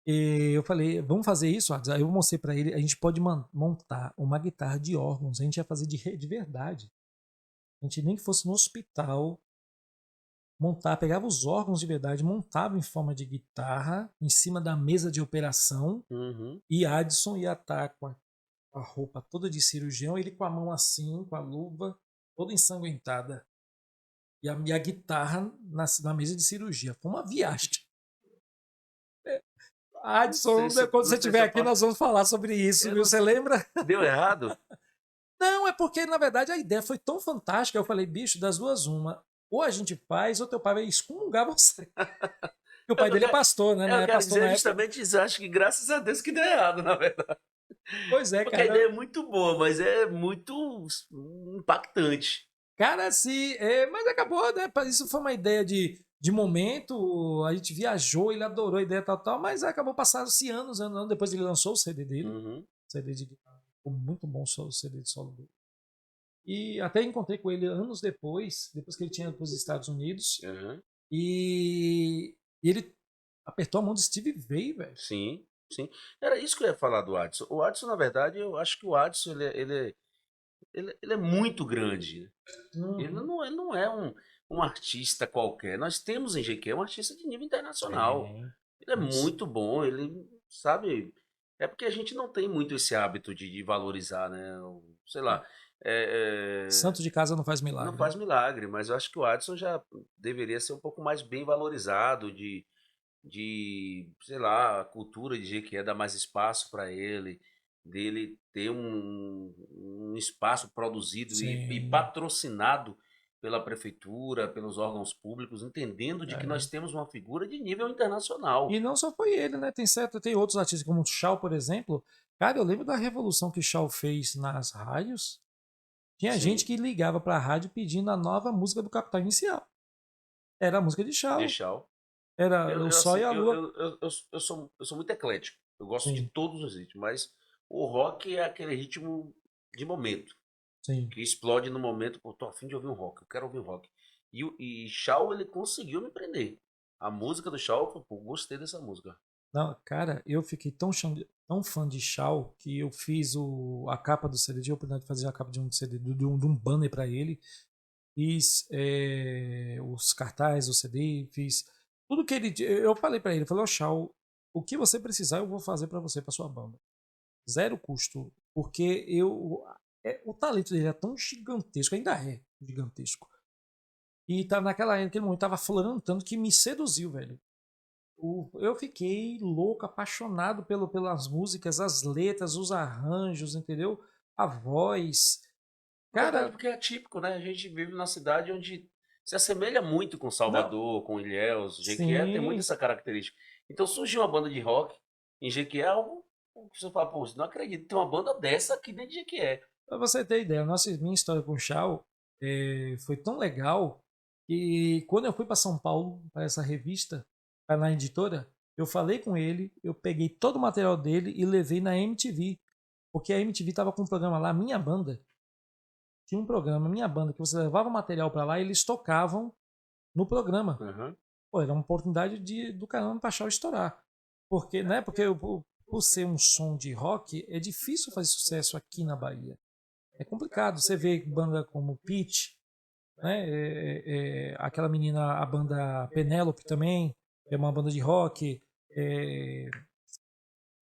e eu falei, vamos fazer isso, Adson? Aí eu mostrei para ele, a gente pode montar uma guitarra de órgãos, a gente ia fazer de verdade. A gente nem que fosse no hospital, montar, pegava os órgãos de verdade, montava em forma de guitarra, em cima da mesa de operação, Uhum. e Adson ia estar com a roupa toda de cirurgião, ele com a mão assim, com a luva, toda ensanguentada. e a minha guitarra na mesa de cirurgia. Foi uma viagem. Adson, quando você estiver aqui, nós vamos falar sobre isso, viu? Você lembra? Deu errado? Não, é porque, na verdade, a ideia foi tão fantástica. Eu falei, bicho, das duas, uma. Ou a gente faz, ou teu pai vai excomungar você. E o pai dele é pastor, né? Não Eu é quero pastor na dizer época. justamente isso. Acho que graças a Deus que deu errado, na verdade. Pois é, Porque a cara. ideia é muito boa, mas é muito impactante. Cara, sim, mas acabou, né? Isso foi uma ideia de momento. A gente viajou, ele adorou a ideia tal, mas acabou passando-se anos. Depois ele lançou o CD dele. Uhum. CD de guitarra. Ficou muito bom o CD de solo dele. E até encontrei com ele anos depois que ele tinha ido para os Estados Unidos. Uhum. E ele apertou a mão de Steve Vai, velho. Sim, sim. Era isso que eu ia falar do Adson. O Adson, na verdade, eu acho que o Adson, ele é muito grande. Ele não é um artista qualquer. Nós temos em GQ um artista de nível internacional. Sim. Ele é Isso. muito bom, ele, sabe... É porque a gente não tem muito esse hábito de valorizar, né? Sei lá. Santo de casa não faz Não milagre. faz milagre, mas eu acho que o Adson já deveria ser um pouco mais bem valorizado, sei lá, a cultura de Jequié dar mais espaço para ele, dele ter um espaço produzido e Sim. patrocinado pela prefeitura, pelos órgãos públicos, entendendo de que nós É. temos uma figura de nível internacional. E não só foi ele, né? Tem outros artistas, como o Shaw, por exemplo. Cara, eu lembro da revolução que Shaw fez nas rádios. Tinha gente Sim, que ligava pra rádio pedindo a nova música do Capital Inicial. Era a música de Shaw. deixar. Era o Sol Assim, e a Lua. eu sou muito eclético. Eu gosto de Sim, todos os ritmos, mas o rock é aquele ritmo de momento. sim. Que explode no momento, pô, tô a fim de ouvir um rock, eu quero ouvir um rock. E Shaw, ele conseguiu me prender. A música do Shaw, pô, gostei dessa música. Não, cara, eu fiquei tão fã de Shaw que eu fiz a capa do CD. Tive a oportunidade de fazer a capa de um CD, de um banner pra ele. Fiz os cartazes, o CD, fiz tudo que ele. Eu falei pra ele, falei, ô Shaw, o que você precisar eu vou fazer pra você, pra sua banda. Zero custo, porque o talento dele é tão gigantesco, ainda é gigantesco. E tá naquele momento tava florando tanto que me seduziu, velho. Eu fiquei louco, apaixonado pelas músicas, as letras, os arranjos, entendeu? A voz. Na verdade, Cara, porque é típico, né? A gente vive numa cidade onde se assemelha muito com não, Salvador, com Ilhéus, Jequié tem muito sim. essa característica. Então surgiu uma banda de rock em Jequié, algo que você fala, pô, não acredito, tem uma banda dessa aqui dentro de Jequié. Pra você ter ideia, minha história com o Shaw foi tão legal que quando eu fui para São Paulo, para essa revista, na editora, eu falei com ele, eu peguei todo o material dele e levei na MTV. Porque a MTV tava com um programa lá, Minha Banda. Tinha um programa, Minha Banda, que você levava o material para lá e eles tocavam no programa. Uhum. Pô, era uma oportunidade do caramba pra Shaw estourar. Porque, né? Porque por ser um som de rock, é difícil fazer sucesso aqui na Bahia. É complicado. Você vê banda como Pitch, né? Aquela menina, a banda Penélope também, é uma banda de rock. É,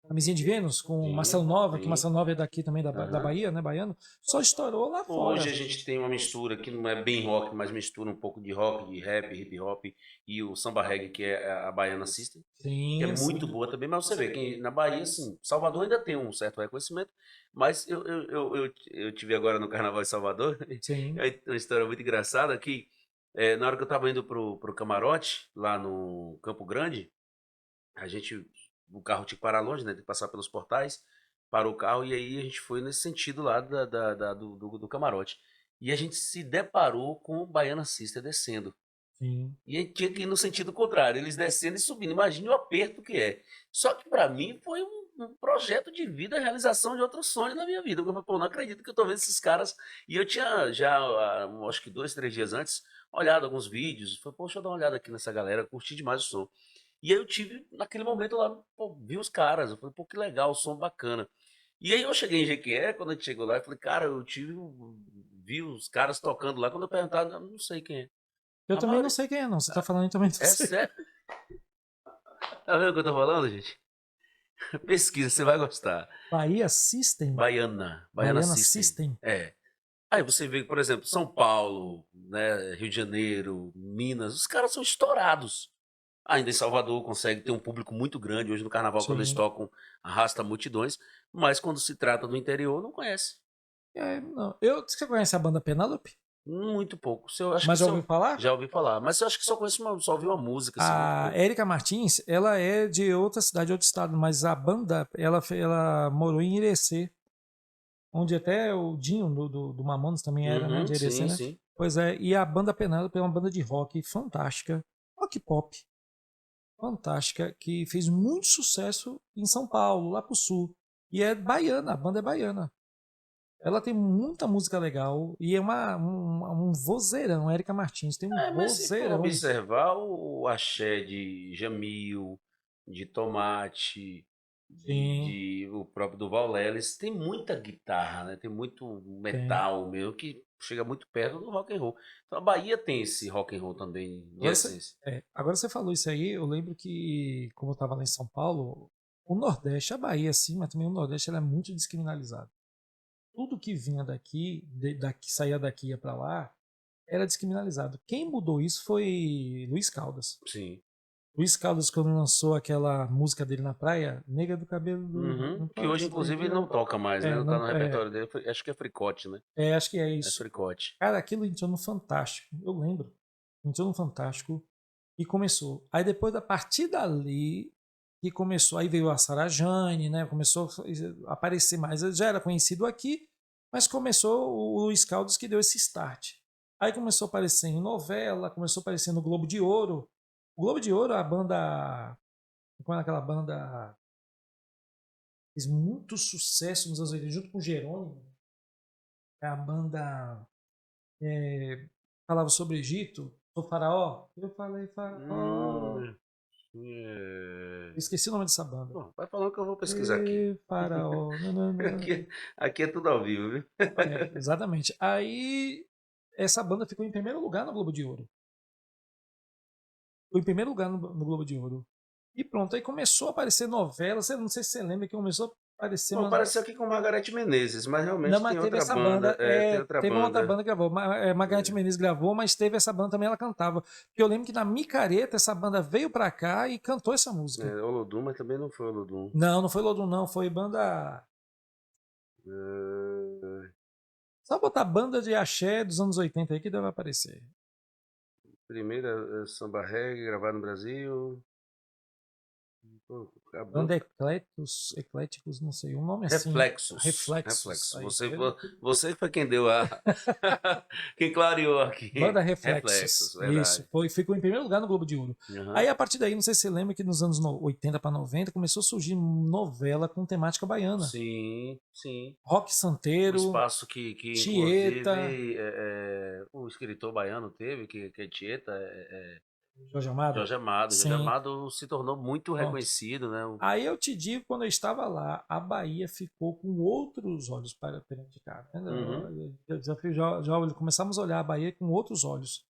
Camisinha de Vênus, com Sim, Marcelo Nova, que o sim. Marcelo Nova é daqui também, da Aham. Bahia, né? Baiano. Só estourou lá Hoje fora. a gente tem uma mistura que não é bem rock, mas mistura um pouco de rock, de rap, hip hop e o samba reggae, que é a Baiana System, que é Sim, muito sim. boa também. Mas você vê que na Bahia, assim, Salvador ainda tem um certo reconhecimento, mas eu tive agora no Carnaval de Salvador Sim. é uma história muito engraçada que na hora que eu tava indo pro camarote, lá no Campo Grande, a gente, o carro tinha que parar longe, né? Tem que passar pelos portais. Parou o carro e aí a gente foi nesse sentido lá do camarote. E a gente se deparou com o Baiana System descendo. Sim. E a gente tinha que ir no sentido contrário, eles descendo e subindo. Imagine o aperto que é. Só que para mim foi um projeto de vida, a realização de outro sonho na minha vida. Eu falei, pô, não acredito que eu tô vendo esses caras. E eu tinha já, acho que 2, 3 dias antes, olhado alguns vídeos. Falei, poxa, deixa eu dar uma olhada aqui nessa galera, curti demais o som. E aí eu tive, naquele momento lá, pô, vi os caras, eu falei, pô, que legal, o som bacana. E aí eu cheguei em Jequié, quando a gente chegou lá, eu falei, cara, vi os caras tocando lá, quando eu perguntava, eu não sei quem é. Eu A também não maioria, sei quem é, não. Você tá falando, eu também não é sei. sério, tá vendo o que eu tô falando, gente? Pesquisa, você vai gostar. Bahia System, Baiana Baiana System, System. é. Aí você vê, por exemplo, São Paulo, né, Rio de Janeiro, Minas, os caras são estourados. Ainda em Salvador consegue ter um público muito grande. Hoje no carnaval, quando eles Sim. tocam, arrasta multidões. Mas quando se trata do interior, não conhece. Não. Você conhece a banda Penélope? Muito pouco. Se eu acho que Mas já ouviu falar? já ouvi falar. Mas eu acho que só conheço só ouvi uma música, assim, muito A pouco. Érica Martins, ela é de outra cidade, outro estado, mas a banda, ela morou em Irecê, onde até o Dinho do Mamonas também era, né, Uhum, de Irecê, sim, né? sim. Pois é, e a banda Penélope é uma banda de rock fantástica, rock pop, fantástica, que fez muito sucesso em São Paulo, lá pro sul. E é baiana, a banda é baiana. Ela tem muita música legal e é um vozeirão. Érica Martins tem um É, mas se for vozeirão. observar o axé de Jamil, de Tomate, Sim, o próprio Duval Leles, tem muita guitarra, né? Tem muito tem. metal mesmo que chega muito perto do rock and roll. Então a Bahia tem esse rock and roll também de Agora você, essência. agora você falou isso aí, eu lembro que, como eu estava lá em São Paulo, o Nordeste, a Bahia sim, mas também o Nordeste ela é muito descriminalizado. Tudo que vinha daqui, daqui saía daqui e ia para lá, era descriminalizado. Quem mudou isso foi Luiz Caldas. Sim. Luiz Caldas, quando lançou aquela música dele na praia, Nega do Cabelo Uhum. não Que pode hoje, ser inclusive, ele não proibida. toca mais, né? É, Não tá não, no repertório dele. Acho que é Fricote, né? acho que é É isso. Fricote. Cara, aquilo entrou no Fantástico, eu lembro. Entrou no Fantástico e começou. Aí depois, a partir dali, que começou, aí veio a Sarah Jane, né? Começou a aparecer mais. Ele já era conhecido aqui, mas começou o Luiz Caldas que deu esse start. Aí começou a aparecer em novela, começou a aparecer no Globo de Ouro. O Globo de Ouro, a banda. Quando aquela banda fez muito sucesso nos anos 80, junto com o Jerônimo, a banda falava sobre Egito, o faraó. Eu falei faraó. Hum, é... Eu esqueci o nome dessa banda. Bom, vai falando que eu vou pesquisar aqui. E faraó. Nananã. Aqui é tudo ao vivo, viu? Exatamente. Aí essa banda ficou em primeiro lugar no Globo de Ouro. Ficou em primeiro lugar no Globo de Ouro. E pronto, aí começou a aparecer novelas. Eu não sei se você lembra que começou a aparecer Bom, uma. pareceu aqui com Margareth Menezes, mas Não, realmente mas tem teve outra essa banda. banda. É, tem outra Teve uma outra banda. banda que gravou. Margareth É. Menezes gravou, mas teve essa banda também, ela cantava. Porque eu lembro que na Micareta essa banda veio pra cá e cantou essa música. Olodum, mas também não foi Olodum. Não, não foi Lodum, não. Foi banda. É, Só botar banda de axé dos anos 80 aí que deve aparecer. primeira samba reggae gravada no Brasil. Pô, acabou. Banda Ecléticos, não sei, um nome assim. Reflexos. Reflexos. Reflexos. Aí, tá Você, vendo? você foi quem deu a. Quem clareou Banda aqui. Reflexos, Reflexos. Isso. verdade. Ficou em primeiro lugar no Globo de Ouro. Aham. Aí, a partir daí, não sei se você lembra que nos anos 80 para 90 começou a surgir novela com temática baiana. Sim, sim. Rock Um Santeiro, espaço que Tieta, inclusive, o escritor baiano teve, que é Tieta, Jorge Amado. Jorge Amado. Jorge Sim. Amado se tornou muito Pronto. reconhecido, né? Aí eu te digo, quando eu estava lá, a Bahia ficou com outros olhos para perante cá. Uhum. Desafio já começamos a olhar a Bahia com outros olhos.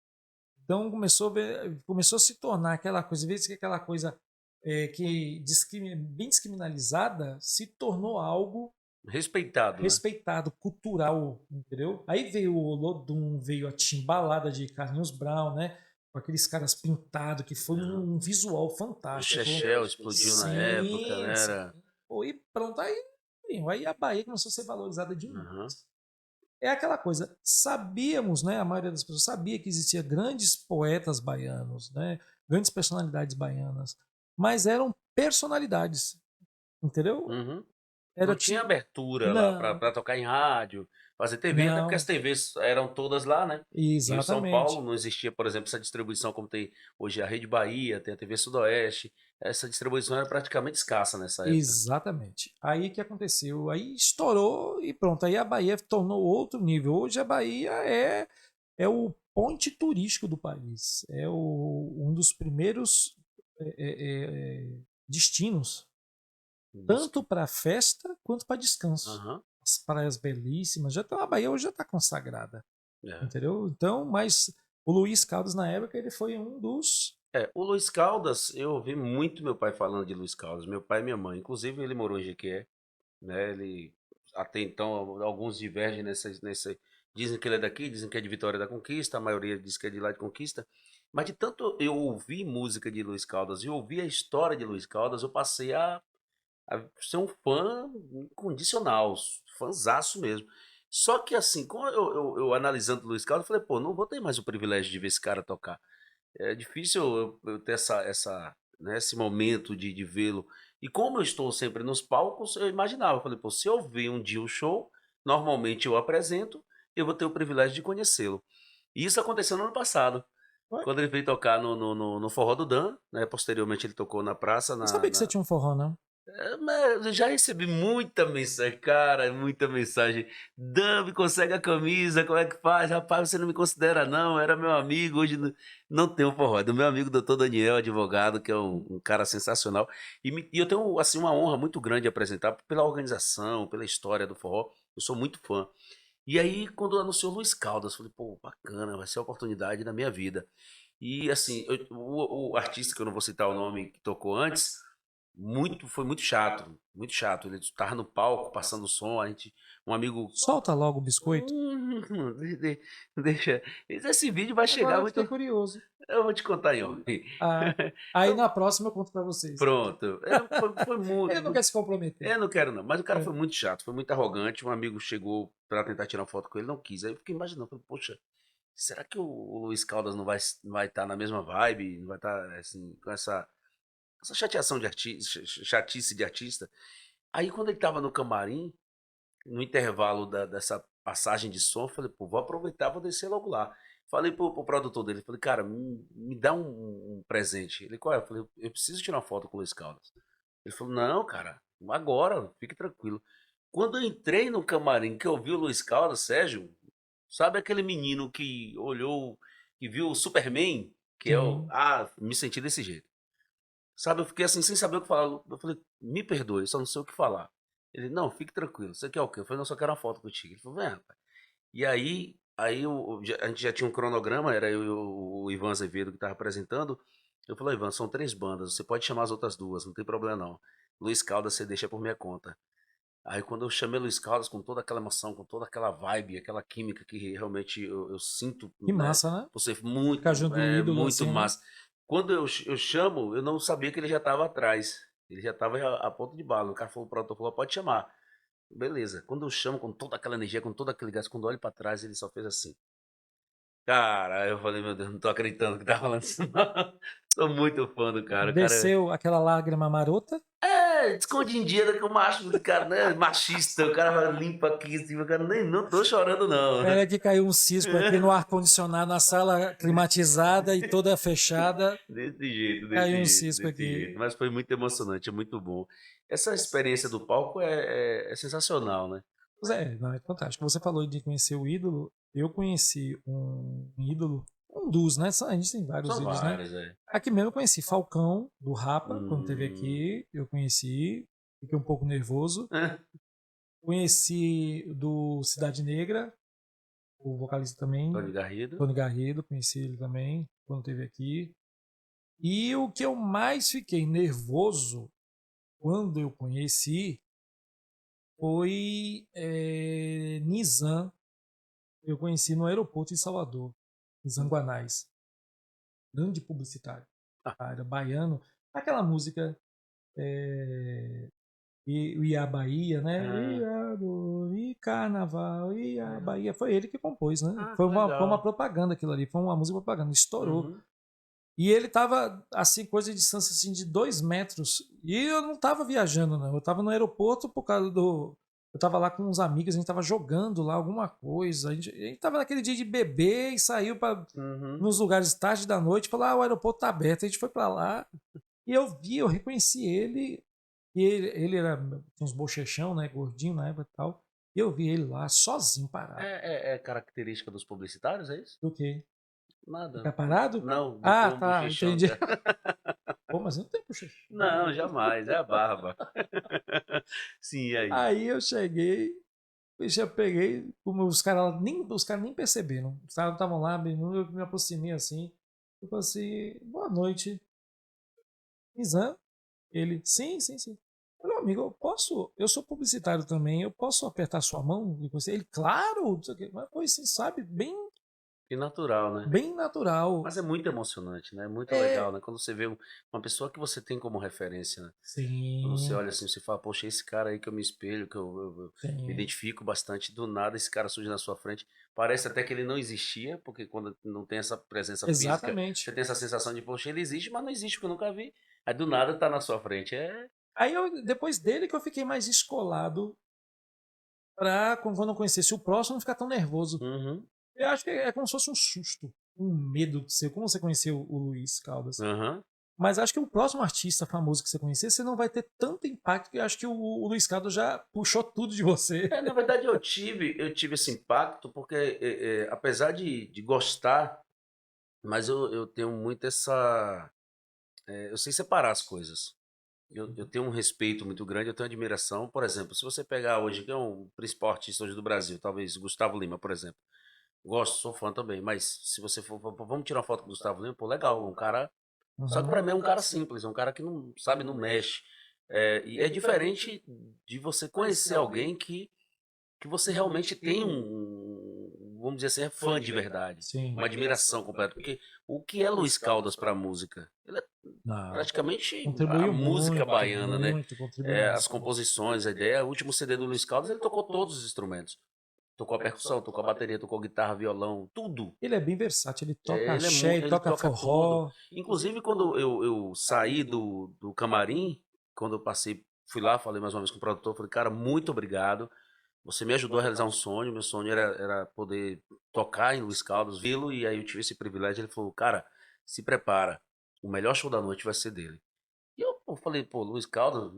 Então começou a se tornar aquela coisa, em vez de ser aquela coisa bem descriminalizada, se tornou algo Respeitado, né? respeitado, cultural, entendeu? Aí veio o Olodum, veio a Timbalada de Carlinhos Brown, né? Com aqueles caras pintados, que foi Aham. um visual O fantástico. Chechel explodiu na época, Sim, né? sim. Era... Pô, e pronto, aí a Bahia começou a ser valorizada demais. Aham. É aquela coisa, sabíamos, né? A maioria das pessoas sabia que existia grandes poetas baianos, né? Grandes personalidades baianas, mas eram personalidades, entendeu? Uhum. Era Não tinha tipo, abertura lá não, pra tocar em rádio, fazer TV, até porque as não, TVs eram todas lá, né? Rio São Paulo exatamente. não existia, por exemplo, essa distribuição como tem hoje a Rede Bahia, tem a TV Sudoeste. Essa distribuição era praticamente escassa nessa época. Exatamente. Aí que aconteceu? Aí estourou e pronto. Aí a Bahia tornou outro nível. Hoje a Bahia é o ponte turístico do país. É um dos primeiros é, é, é, destinos, Dos- tanto para festa quanto para descanso. Aham. As praias belíssimas. Já tá, a Bahia hoje já está consagrada. É. Entendeu? Então, mas o Luiz Caldas, na época, ele foi um dos. O Luiz Caldas, eu ouvi muito meu pai falando de Luiz Caldas, meu pai e minha mãe. Inclusive, ele morou em Jequié, né? Ele, até então, alguns divergem Dizem que ele é daqui, dizem que é de Vitória da Conquista, a maioria diz que é de lá de Conquista. Mas de tanto eu ouvir música de Luiz Caldas e ouvir a história de Luiz Caldas, eu passei a ser um fã incondicional, fãzaço mesmo. Só que assim, como eu analisando o Luiz Caldas, eu falei, pô, não vou ter mais o privilégio de ver esse cara tocar. É difícil eu ter né, esse momento de vê-lo. E como eu estou sempre nos palcos, eu imaginava, eu falei, pô, se eu ver um dia o show, normalmente eu apresento, eu vou ter o privilégio de conhecê-lo. E isso aconteceu no ano passado, Ué, quando ele veio tocar no Forró do Dan, né? Posteriormente ele tocou na praça, não sabia que você tinha um forró, não. mas eu já recebi muita mensagem, cara, muita mensagem. Dan, me consegue a camisa, como é que faz? Rapaz, você não me considera não, era meu amigo, hoje não tem um forró. É do meu amigo doutor Daniel, advogado, que é um cara sensacional. E eu tenho, assim, uma honra muito grande de apresentar pela organização, pela história do forró. Eu sou muito fã. E aí, quando anunciou Luiz Caldas, eu falei, pô, bacana, vai ser a oportunidade da minha vida. E assim, o artista, que eu não vou citar o nome, que tocou antes, foi muito chato, muito chato. Ele estava no palco, passando som, um amigo. Solta logo o biscoito. De- de- deixa. Esse vídeo vai chegar Agora eu muito. fiquei curioso. Eu vou te contar em off. Ah, aí na próxima eu conto pra vocês. Pronto. Foi Ele não muito. quer se comprometer. Eu não quero não, mas o cara É. foi muito chato, foi muito arrogante. Um amigo chegou para tentar tirar uma foto com ele, não quis. Aí eu fiquei imaginando, falei, poxa, será que o Luiz Caldas não vai estar na mesma vibe, não vai estar assim com essa chateação de artista, chatice de artista? Aí quando ele tava no camarim, no intervalo dessa passagem de som, eu falei, pô, vou aproveitar, vou descer logo lá. Falei pro produtor dele, falei, cara, me dá um presente. Ele, qual é? Eu falei, eu preciso tirar uma foto com o Luiz Caldas. Ele falou, não, cara, agora, fique tranquilo. Quando eu entrei no camarim, que eu vi o Luiz Caldas, Sérgio, sabe aquele menino que olhou, que viu o Superman, que é o... Sim. Ah, me senti desse jeito. Sabe, eu fiquei assim, sem saber o que falar. Eu falei, me perdoe, só não sei o que falar. Ele, não, fique tranquilo, você quer o quê? Eu falei, não, só quero uma foto contigo. Ele falou, vem, rapaz. E aí a gente já tinha um cronograma, era eu e o Ivan Azevedo que estava apresentando. Eu falei, Ivan, são 3 bandas, você pode chamar as outras 2, não tem problema não. Luiz Caldas, você deixa por minha conta. Aí quando eu chamei Luiz Caldas com toda aquela emoção, com toda aquela vibe, aquela química que realmente eu sinto, Que né? massa, né? Por ser Ficar muito, junto do ídolo muito assim, né? massa. Quando eu chamo, eu não sabia que ele já estava atrás. Ele já estava a ponto de bala. O cara falou, pronto, falou, pode chamar. Beleza. Quando eu chamo com toda aquela energia, com todo aquele gás, quando eu olho pra trás, ele só fez assim. Cara, eu falei, meu Deus, não tô acreditando que tá falando isso, não. Sou muito fã do cara. O cara Desceu aquela lágrima marota. escondidinha que o macho, o cara, né, machista, o cara limpa aqui, assim, o cara nem, não tô chorando, não. Pera que caiu um cisco aqui no ar-condicionado, na sala climatizada e toda fechada. Desse jeito, desse Caiu um jeito, cisco desse jeito. aqui. Mas foi muito emocionante, é muito bom. Essa experiência do palco é sensacional, né? Pois é, não, é fantástico. Você falou de conhecer o ídolo. Eu conheci um ídolo, um dos, né? A gente tem vários São ídolos, né? vários, é. Aqui mesmo eu conheci Falcão, do Rapa, quando teve Hum. aqui. Eu conheci, fiquei um pouco nervoso. Conheci do Cidade Negra, o vocalista também, Tony Garrido. Tony Garrido, conheci ele também, quando teve aqui. E o que eu mais fiquei nervoso quando eu conheci foi Nizam. Eu conheci no aeroporto em Salvador, em Zanguanais. Grande publicitário. Ah, Era baiano. Aquela música Ia Bahia, né? ah, E Carnaval, Ia Bahia. Foi ele que compôs, né? ah, Foi que uma legal. propaganda aquilo ali. Foi uma música propaganda. Estourou. Uhum. E ele tava, assim, coisa de distância assim, de 2 metros. E eu não tava viajando, não. Eu tava no aeroporto por causa do. Eu tava lá com uns amigos, a gente tava jogando lá alguma coisa. A gente tava naquele dia de beber e saiu para Uhum. nos lugares tarde da noite. Falou, o aeroporto tá aberto. A gente foi para lá. E eu reconheci ele. E ele era tinha uns bochechão, né? Gordinho na época e tal. E eu vi ele lá, sozinho, parado. É característica dos publicitários, é isso? Do quê? Nada. Ficar parado? Não, de ter Ah, um tá, bochechão. entendi. Pô, mas eu não tenho bochecha. Não, jamais, é a barba. Sim, e aí? Aí eu cheguei, bicho, eu peguei, como os caras nem perceberam. Os caras estavam lá, eu me aproximei assim. Eu falei assim, boa noite, Nizam. Ele, sim, sim, sim. Eu falei, amigo, eu sou publicitário também, eu posso apertar sua mão e você, ele, claro, não sei o quê, mas foi assim, sabe, Que natural, né? bem natural. Mas é muito emocionante, né? É muito É, legal, né? Quando você vê uma pessoa que você tem como referência, né? Quando você sim, olha assim, você fala, poxa, esse cara aí que eu me espelho, que eu me sim, identifico bastante, do nada esse cara surge na sua frente. Parece até que ele não existia, porque quando não tem essa presença física, você exatamente. tem essa sensação de, poxa, ele existe, mas não existe, porque eu nunca vi. Aí do nada tá na sua frente. É. Aí depois dele que eu fiquei mais descolado pra quando eu conhecesse o próximo não ficar tão nervoso. Uhum, Eu acho que é como se fosse um susto, um medo seu, como você conheceu o Luiz Caldas. aham. Mas acho que o próximo artista famoso que você conhecer, você não vai ter tanto impacto, que eu acho que o Luiz Caldas já puxou tudo de você. É, na verdade eu tive esse impacto, porque apesar de gostar, mas eu tenho muito essa. Eu sei separar as coisas. Eu tenho um respeito muito grande, eu tenho admiração. Por exemplo, se você pegar hoje, que é um principal artista hoje do Brasil, talvez Gustavo Lima, por exemplo. Gosto, sou fã também, mas se você for, vamos tirar uma foto com o Gustavo Lima, pô, legal, um cara. Só que Uhum. pra mim é um cara simples, é um cara que não, sabe, não mexe. E é diferente de você conhecer alguém que você realmente tem vamos dizer assim, é fã de verdade. Sim. Uma admiração completa. Porque o que é Luiz Caldas pra música? Ele é Não. praticamente a Contribuiu música muito, baiana, né? muito, contribuiu muito. As composições, a ideia. O último CD do Luiz Caldas, ele tocou todos os instrumentos. Tocou a percussão, tocou a bateria, tocou guitarra, violão, tudo. Ele é bem versátil, ele toca Ele, axé, ele ele toca toca tudo. forró. Inclusive, quando eu saí do camarim, quando eu passei, fui lá, falei mais uma vez com o produtor, falei, cara, muito obrigado. Você me ajudou a realizar um sonho. Meu sonho era poder tocar em Luiz Caldas, vê-lo, e aí eu tive esse privilégio. Ele falou, cara, se prepara, o melhor show da noite vai ser dele. E eu pô, falei, pô, Luiz Caldas,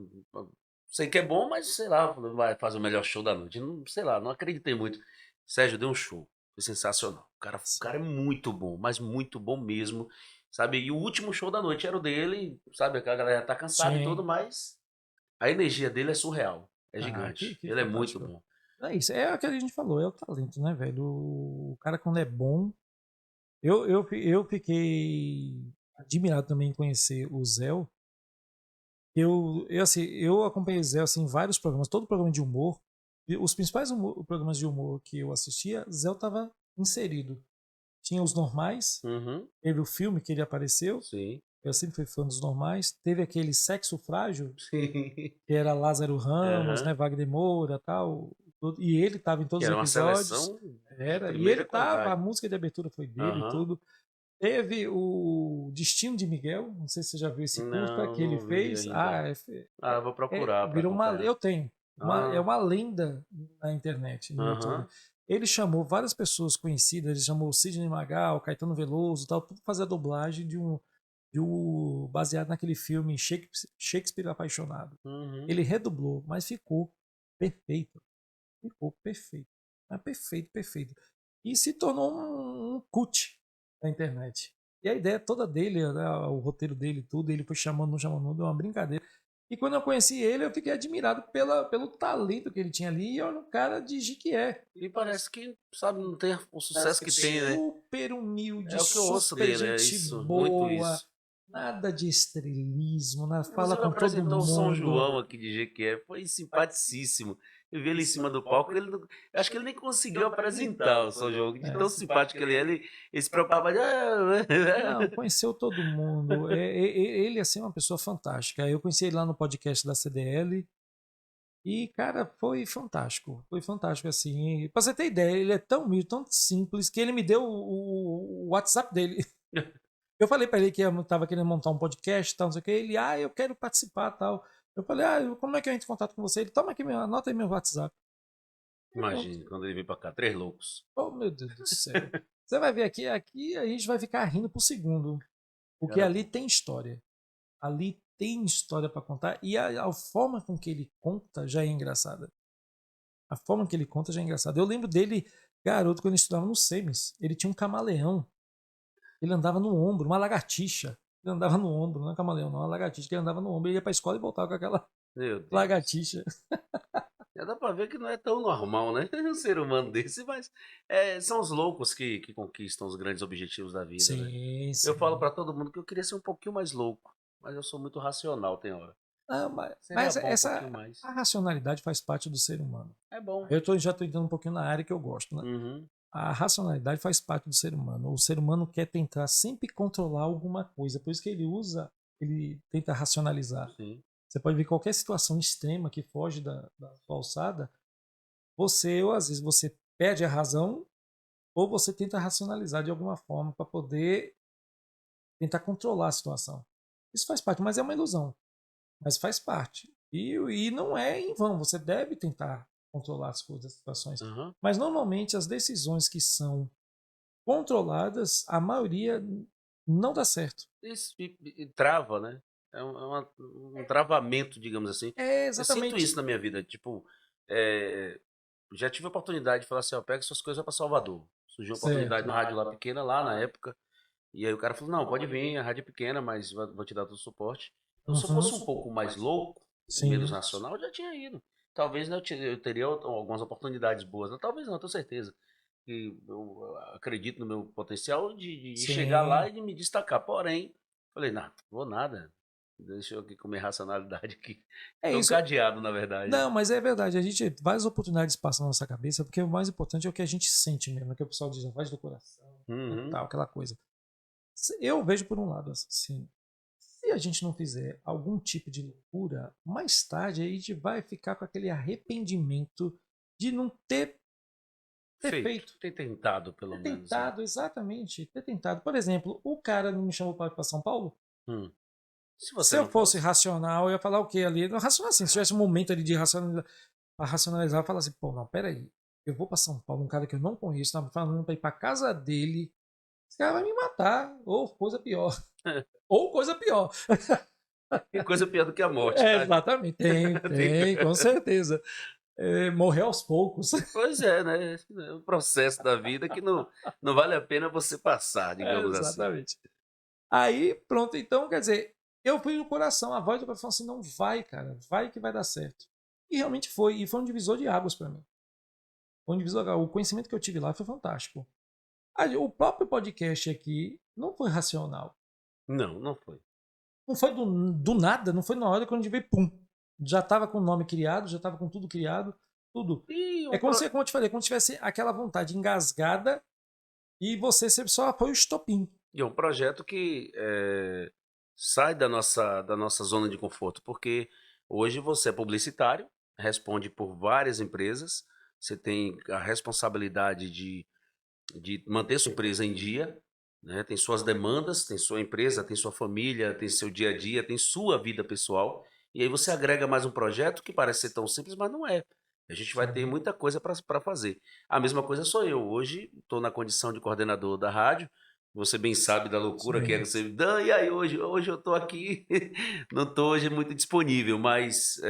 sei que é bom, mas sei lá, vai fazer o melhor show da noite. Não, sei lá, não acreditei muito. Sérgio deu um show, foi sensacional. O cara é muito bom, mas muito bom mesmo, sabe? E o último show da noite era o dele, sabe? Que a galera tá cansada e tudo, Sim. mas a energia dele é surreal, é Ah, gigante. que Ele é muito fantástico. bom. É isso, é o que a gente falou, é o talento, né, velho? O cara quando é bom. Eu fiquei admirado também em conhecer o Zé. Assim, eu acompanhei o Zé assim, em vários programas, todo programa de humor. E os principais programas de humor que eu assistia, Zé estava inserido. Tinha os normais, Uhum, teve o filme que ele apareceu, sim, eu sempre fui fã dos normais. Teve aquele Sexo Frágil, sim. que era Lázaro Ramos, né, Aham. Wagner Moura tal. E ele estava em Que todos os era uma episódios. seleção de Era, e ele primeira tava, a qualidade. música de abertura foi dele e Aham. tudo. Teve o Destino de Miguel, não sei se você já viu esse curta Não, que ele não vi fez. ainda. Ah, vou procurar para Virou uma. acompanhar. Eu tenho. É Ah, uma lenda na internet, no YouTube. aham. Ele chamou várias pessoas conhecidas, ele chamou Sidney Magal, Caetano Veloso, tal, tudo pra fazer a dublagem baseado naquele filme Shakespeare Apaixonado. Uhum. Ele redublou, mas ficou perfeito. Ficou perfeito. Mas perfeito, perfeito. E se tornou um cult da internet. E a ideia toda dele, né, o roteiro dele, tudo, ele foi chamando, não chamando, deu uma brincadeira. E quando eu conheci ele, eu fiquei admirado pelo talento que ele tinha ali. E olha o cara de Jiquié. E parece que, sabe, não tem o sucesso que tem, né? Super humilde, É o que eu ouço super dele, é gente isso, muito boa. isso. Nada de estrelismo, né? Fala Inclusive com todo apresentou o São mundo. João aqui de Jequié, foi simpaticíssimo. Eu vi ele em cima do palco, eu acho que ele nem conseguiu apresentar o São João, de tão simpático que ele se preocupava de... Não, conheceu todo mundo. Ele, assim, é uma pessoa fantástica. Eu conheci ele lá no podcast da CDL e, cara, foi fantástico. Foi fantástico, assim. Pra você ter ideia, ele é tão humilde, tão simples, que ele me deu o WhatsApp dele. Eu falei pra ele que eu tava querendo montar um podcast e tal, não sei o que. Ele, eu quero participar tal. Eu falei, como é que eu entro em contato com você? Ele, toma aqui, anota aí meu WhatsApp. Pronto. Imagine, quando ele veio pra cá, três loucos. Oh, meu Deus do céu. Você vai ver aqui a gente vai ficar rindo por segundo. Porque Era ali bom. tem história. Ali tem história para contar e a forma com que ele conta já é engraçada. A forma que ele conta já é engraçada. Eu lembro dele, garoto, quando ele estudava no SEMES. Ele tinha um camaleão. Ele andava no ombro, uma lagartixa. Ele andava no ombro, não é camaleão, não, é uma lagartixa que ele andava no ombro. Ele ia pra escola e voltava com aquela Meu Deus. lagartixa. Já dá pra ver que não é tão normal, né? Um ser humano desse, mas são os loucos que conquistam os grandes objetivos da vida, né? Sim, Eu falo sim. pra todo mundo que eu queria ser um pouquinho mais louco, mas eu sou muito racional, tem hora. Não, mas Seria bom um essa pouquinho mais. a racionalidade faz parte do ser humano. É bom. Já estou entrando um pouquinho na área que eu gosto, né? Uhum. A racionalidade faz parte do ser humano. O ser humano quer tentar sempre controlar alguma coisa, por isso que ele tenta racionalizar. Sim. Você pode ver qualquer situação extrema que foge da sua alçada, ou às vezes você perde a razão, ou você tenta racionalizar de alguma forma para poder tentar controlar a situação. Isso faz parte, mas é uma ilusão. Mas faz parte. E não é em vão, você deve tentar controlar as coisas, as situações. Uhum. Mas normalmente as decisões que são controladas, a maioria não dá certo. Isso e trava, né? Um travamento, digamos assim. É Eu sinto exatamente. isso na minha vida. Tipo, já tive a oportunidade de falar assim, ó, pega suas coisas para Salvador. Surgiu uma oportunidade Certo. na rádio lá pequena, lá na época. E aí o cara falou, não, pode vir, a rádio é pequena, mas vou te dar todo o suporte. Então, se eu Uhum. fosse um pouco mais louco, Sim. menos racional, eu já tinha ido. Talvez, né, eu teria algumas oportunidades boas. Né? Talvez não, tenho certeza. Que eu acredito no meu potencial de chegar lá Sim. e de me destacar. Porém, falei, não, vou nada. Deixa eu aqui comer racionalidade aqui. É Tô isso. cadeado, na verdade. Não, mas é verdade. Várias oportunidades passam na nossa cabeça, porque o mais importante é o que a gente sente mesmo, é que o pessoal diz, faz do coração, e Uhum. tal, aquela coisa. Eu vejo por um lado assim, se a gente não fizer algum tipo de loucura, mais tarde a gente vai ficar com aquele arrependimento de não ter Feito. feito, Ter tentado, pelo ter menos, né? tentado, exatamente, ter tentado. Por exemplo, o cara não me chamou para ir para São Paulo. Hum. Se você Se eu não fosse fosse. racional, eu ia falar o quê ali? Não, racional assim, se tivesse um momento ali de racionalizar, eu falar assim, pô, não, peraí, eu vou para São Paulo, um cara que eu não conheço, tá me falando para ir para casa dele, esse cara vai me matar, ou coisa pior, ou coisa pior. Tem coisa pior do que a morte, É, tá? exatamente, tem, com certeza. É, morrer aos poucos. Pois é, né? Esse é o processo da vida que não vale a pena você passar, É, digamos assim. exatamente. Aí, pronto, então, quer dizer, eu fui no coração, a voz do coração falou assim, não vai, cara, vai que vai dar certo. E realmente foi, e foi um divisor de águas para mim. Foi um divisor, o conhecimento que eu tive lá foi fantástico. O próprio podcast aqui não foi racional. Não, não foi. Não foi do nada, não foi na hora quando a gente veio, pum. Já estava com o nome criado, já estava com tudo criado, tudo. E É como eu te falei, como se tivesse aquela vontade engasgada e você só foi o estopim. é um projeto que sai da nossa zona de conforto, porque hoje você é publicitário, responde por várias empresas, você tem a responsabilidade de manter sua empresa em dia, né? Tem suas demandas, tem sua empresa, tem sua família, tem seu dia a dia, tem sua vida pessoal, e aí você agrega mais um projeto que parece ser tão simples, mas não é. A gente vai ter muita coisa para fazer. A mesma coisa sou eu. Hoje estou na condição de coordenador da rádio. Você bem sabe da loucura que é Sim. você. Dan, e aí hoje eu estou aqui, não estou hoje muito disponível, mas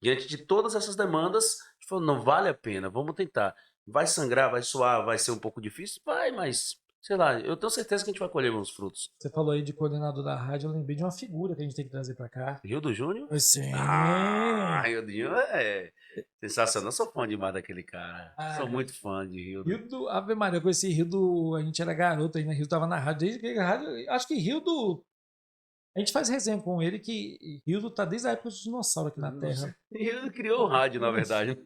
diante de todas essas demandas, a gente falou, não vale a pena, vamos tentar. Vai sangrar, vai suar, vai ser um pouco difícil? Vai, mas, sei lá, eu tenho certeza que a gente vai colher bons frutos. Você falou aí de coordenador da rádio, eu lembrei de uma figura que a gente tem que trazer para cá. Rio do Júnior? Sim. Rio do Júnior é sensacional. Eu sou fã demais daquele cara. Ah, Sou cara. muito fã de Rio. Rio do. Ave Maria, eu conheci Rio do. A gente era garoto ainda, Rio tava na rádio. Desde que a rádio. Acho que Rio do. A gente faz resenha com ele que Rio do tá desde a época dos dinossauros aqui na Terra. Rio criou o rádio, na verdade.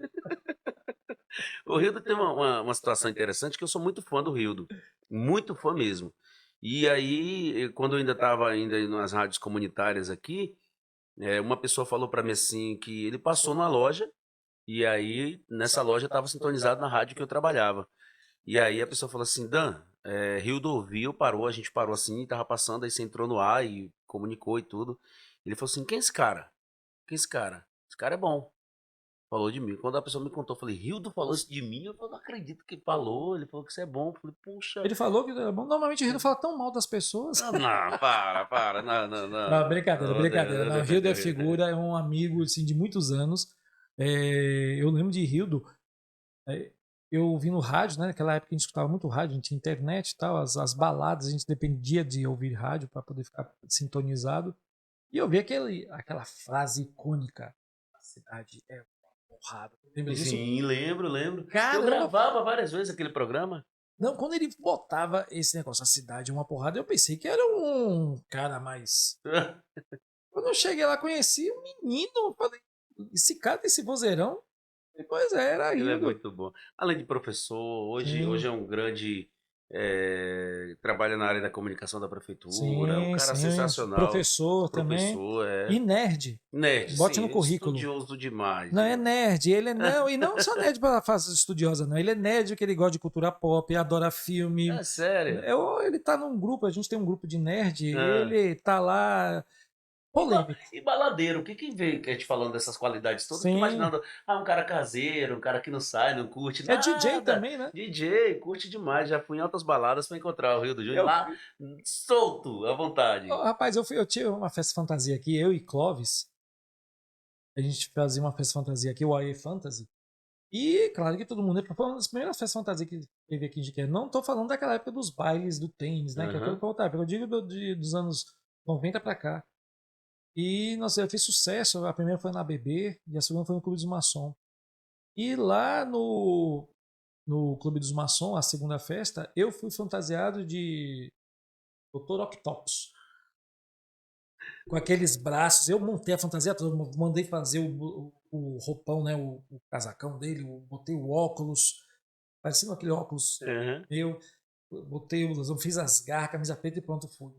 O Rildo tem uma situação interessante que eu sou muito fã do Rildo. Muito fã mesmo. E aí, quando eu ainda estava ainda nas rádios comunitárias aqui, uma pessoa falou para mim assim que ele passou na loja e aí nessa loja estava sintonizado na rádio que eu trabalhava. E aí a pessoa falou assim, Dan, Rildo ouviu, parou, a gente parou assim, estava passando, aí você entrou no ar e comunicou e tudo. Ele falou assim, quem é esse cara? Quem é esse cara? Esse cara é bom. Falou de mim. Quando a pessoa me contou, eu falei, Rildo falou isso de mim? Eu falei, não acredito que falou. Ele falou que isso é bom. Eu falei, puxa. Ele falou que era bom. Normalmente o Rio não fala tão mal das pessoas. Não, não, para. Não, não, Não, não. brincadeira, Vou brincadeira. Não, Rildo defender é o Rildo. figura, é um amigo assim, de muitos anos. Eu lembro de Rildo. é, eu ouvi no rádio, né? Naquela época a gente escutava muito rádio, a gente tinha internet e tal, as baladas, a gente dependia de ouvir rádio para poder ficar sintonizado. E eu vi aquela frase icônica: a cidade é uma porrada. Lembra disso? Sim, lembro. Eu Caramba! gravava várias vezes aquele programa. Não, quando ele botava esse negócio, a cidade é uma porrada, eu pensei que era um cara mais. Quando eu cheguei lá, conheci um menino, eu falei, esse cara desse vozeirão? E, pois é, era Ele é Hildo. muito bom. Além de professor, hoje Sim, é um grande. Trabalha na área da comunicação da prefeitura. Um sim, cara sim. sensacional. Professor também. Professor, E nerd. Nerd, Bote no sim, currículo. estudioso demais, Não é demais. nerd, ele é não, e não só nerd para fase estudiosa, não. Ele é nerd porque ele gosta de cultura pop, adora filme. É sério. Ele tá num grupo, a gente tem um grupo de nerd, Ah. ele tá lá polêmico. E baladeiro, o que que vê que a gente falando dessas qualidades todas? Fico Sim. imaginando, um cara caseiro, um cara que não sai, não curte É DJ nada. também, né? DJ, curte demais. Já fui em altas baladas pra encontrar o Rio do Júnior Eu, lá, solto, à vontade. rapaz, eu tinha uma festa fantasia aqui, eu e Clovis, a gente fazia uma festa fantasia aqui, o AE Fantasy. E claro que todo mundo foi uma das primeiras festas fantasia que teve aqui em Jiqué. Não tô falando daquela época dos bailes do tênis, né? Que é Aham. outra época. Eu digo dos anos 90 pra cá. E, nossa, eu fiz sucesso. A primeira foi na BB e a segunda foi no Clube dos Maçom. E lá no Clube dos Maçom, a segunda festa, eu fui fantasiado de Dr. Octopus. Com aqueles braços. Eu montei a fantasia toda, mandei fazer o roupão, né? O casacão dele, botei o óculos, parecendo aquele óculos Aham. meu. Botei o blusão, fiz as garras, camisa preta e pronto, fui.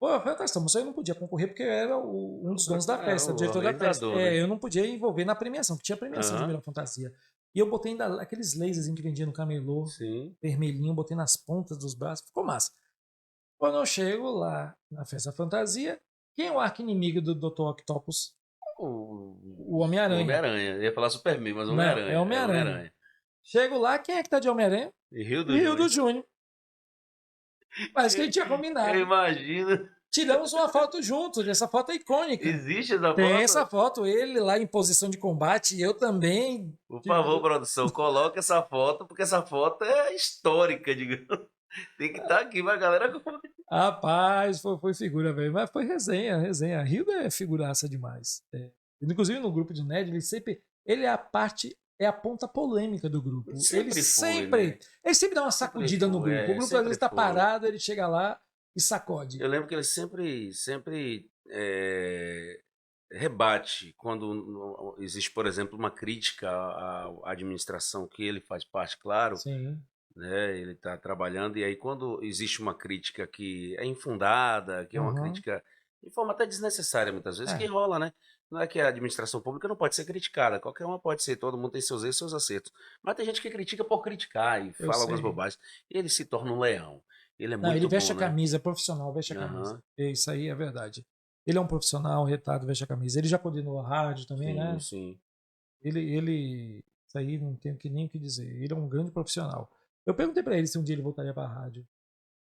Pô, foi uma questão, mas eu não podia concorrer porque eu era um dos donos da festa, o O diretor da festa. organizador, né? Eu não podia envolver na premiação, porque tinha premiação de Aham. melhor fantasia. E eu botei ainda aqueles lasers que vendia no camelô, Sim. vermelhinho, botei nas pontas dos braços, ficou massa. Quando eu chego lá na festa fantasia, quem é o arqui-inimigo do Dr. Octopus? O O Homem-Aranha. Homem-Aranha. Eu ia falar Superman, mas Não, é Homem-Aranha. É Homem-Aranha. Homem-Aranha. Chego lá, quem é que tá de Homem-Aranha? E Rio do Rio do Júnior. Júnior. Parece que a gente tinha Eu combinado. imagino. Tiramos uma foto juntos, essa foto é icônica. Existe essa Tem essa foto? foto, ele lá em posição de combate, e eu também. Por favor, Tipo, produção, coloque essa foto, porque essa foto é histórica, digamos. Tem que estar aqui pra galera. rapaz, foi figura, velho. Mas foi resenha, resenha. Rio é figuraça demais. É. Inclusive no grupo de Ned, ele sempre. Ele é a parte. É a ponta polêmica do grupo. Sempre foi, né? Ele sempre dá uma Sempre sacudida no foi, grupo. O grupo às sempre vezes tá foi. parado, ele chega lá e sacode. Eu lembro que ele sempre rebate quando existe, por exemplo, uma crítica à administração que ele faz parte, claro, Sim. né? Ele está trabalhando, e aí quando existe uma crítica que é infundada, que é uma Uhum. crítica de forma até desnecessária muitas vezes, que É, rola, né? Não é que a administração pública não pode ser criticada, qualquer uma pode ser, todo mundo tem seus erros e seus acertos. Mas tem gente que critica por criticar e eu fala algumas sei. bobagens, e ele se torna um leão. Ele é Não, ele muito veste bom, a né? camisa, é profissional, veste a camisa. Aham, Isso aí é verdade. Ele é um profissional, retado, veste a camisa. Ele já coordenou a rádio também, sim, né? sim. Isso aí não tenho nem o que dizer. Ele é um grande profissional. Eu perguntei pra ele se um dia ele voltaria pra rádio.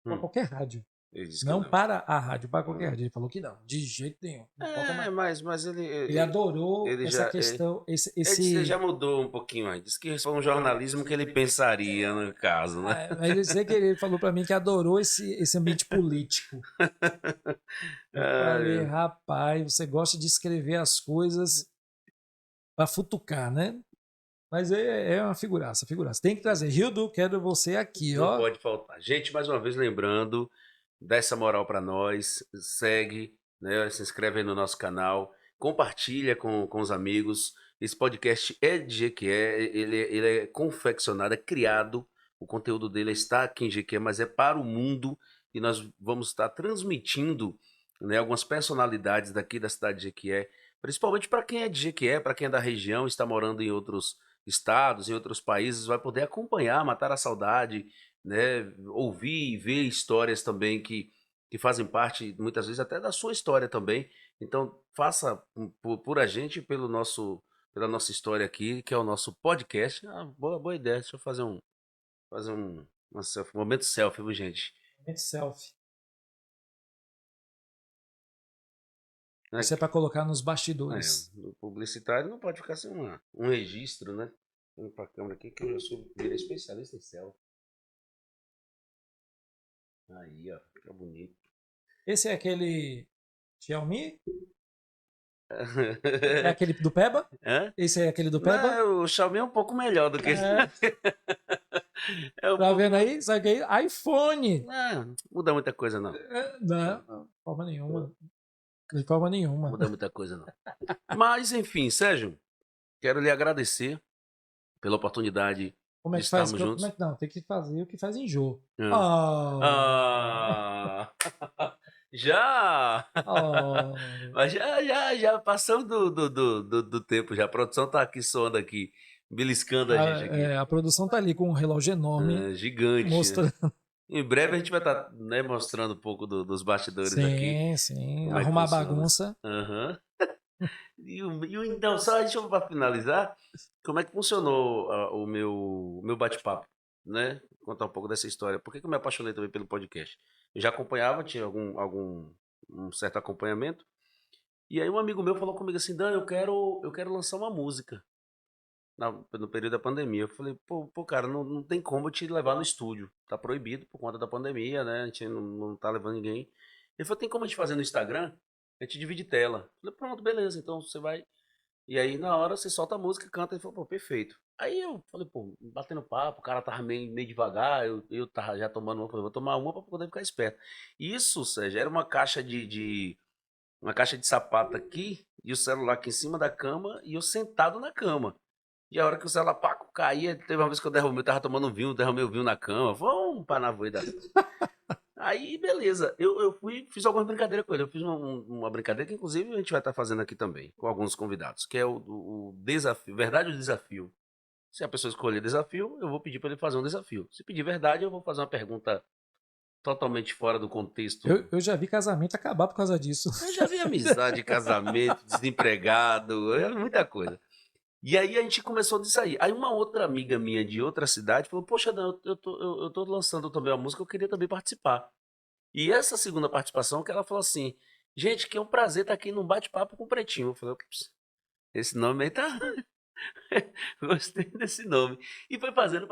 Pra Hum, qualquer rádio. ele disse que Não não. para a rádio, para qualquer Hum. rádio. Ele falou que não, de jeito nenhum. Não toca É, mais. mas Ele adorou ele essa já, questão, ele disse que já mudou um pouquinho aí. Disse que foi um jornalismo que ele pensaria, no caso, né? Mas ele sei que ele falou pra mim que adorou esse ambiente político. Eu falei, Ah, rapaz, você gosta de escrever as coisas pra futucar, né? Mas é uma figuraça, figuraça. Tem que trazer. Hildo, quero você aqui, não ó. pode faltar. Gente, mais uma vez lembrando, dá essa moral para nós, segue, né? Se inscreve aí no nosso canal, compartilha com os amigos. Esse podcast é de Jequié, ele é confeccionado, é criado, o conteúdo dele está aqui em Jequié, mas é para o mundo, e nós vamos estar transmitindo, né, algumas personalidades daqui da cidade de Jequié, principalmente para quem é de Jequié, para quem é da região, está morando em outros estados, em outros países, vai poder acompanhar, matar a saudade, né? Ouvir e ver histórias também que fazem parte, muitas vezes, até da sua história também. Então, faça por a gente, pela nossa história aqui, que é o nosso podcast. Ah, boa ideia. Deixa eu fazer uma selfie, um momento selfie, viu, gente? Momento selfie. Né? Isso é pra colocar nos É, bastidores. o publicitário não pode ficar sem um registro, né? Vamos para a câmera aqui, que eu já virei especialista em selfie. Aí, ó, fica bonito. Esse é aquele Xiaomi? É aquele do Peba? Hã? Esse é aquele do Peba? Não, o Xiaomi é um pouco melhor do que esse. É, É um tá pouco. vendo aí? Sabe que é iPhone. Não muda muita coisa, não. Não, de forma nenhuma. De forma Não nenhuma. muda muita coisa, não. Mas, enfim, Sérgio, quero lhe agradecer pela oportunidade Como é de que faz? estarmos Como é juntos. que não? Tem que fazer o que faz enjoo. Ah. Oh, Ah, já! oh. Mas já passamos do tempo já. A produção tá aqui soando aqui, beliscando a gente aqui. A produção tá ali com um relógio enorme Gigante, né? mostrando. Em breve a gente vai estar, né, mostrando um pouco dos bastidores aqui, Sim, sim. como é que Arrumar funciona. bagunça. Aham. Então, só deixa eu para finalizar, como é que funcionou o meu bate-papo, né? Contar um pouco dessa história. Por que que eu me apaixonei também pelo podcast? Eu já acompanhava, tinha um certo acompanhamento, e aí um amigo meu falou comigo assim, Dan, eu quero lançar uma música no período da pandemia. Eu falei, pô, cara, não tem como eu te levar no estúdio, tá proibido por conta da pandemia, né? A gente não tá levando ninguém. Ele falou, tem como a gente fazer no Instagram? A gente divide tela. Eu falei, pronto, beleza, então você vai. E aí, na hora, você solta a música, canta e falou, pô, perfeito. Aí eu falei, pô, batendo papo, o cara tava meio devagar, eu tava já tomando uma, falei, vou tomar uma pra poder ficar esperto. Isso, Sérgio, era uma caixa uma caixa de sapato aqui, e o celular aqui em cima da cama, e eu sentado na cama. E a hora que o celular, paco, caía, teve uma vez que eu derrubei, eu tava tomando um vinho, derrubei o vinho na cama, vamos para na voida. Aí, beleza. Eu fui, fiz algumas brincadeiras com ele. Eu fiz uma brincadeira que, inclusive, a gente vai estar fazendo aqui também, com alguns convidados, que é o desafio, verdade ou desafio. Se a pessoa escolher desafio, eu vou pedir para ele fazer um desafio. Se pedir verdade, eu vou fazer uma pergunta totalmente fora do contexto. Eu já vi casamento acabar por causa disso. Eu já vi amizade, casamento, desempregado, muita coisa. E aí a gente começou disso aí. Aí uma outra amiga minha de outra cidade falou, poxa, Dan, eu tô lançando também uma música, eu queria também participar. E essa segunda participação que ela falou assim, gente, que é um prazer estar aqui num bate-papo com o Pretinho. Eu falei, "Ups, esse nome aí tá... Gostei desse nome. E foi fazendo.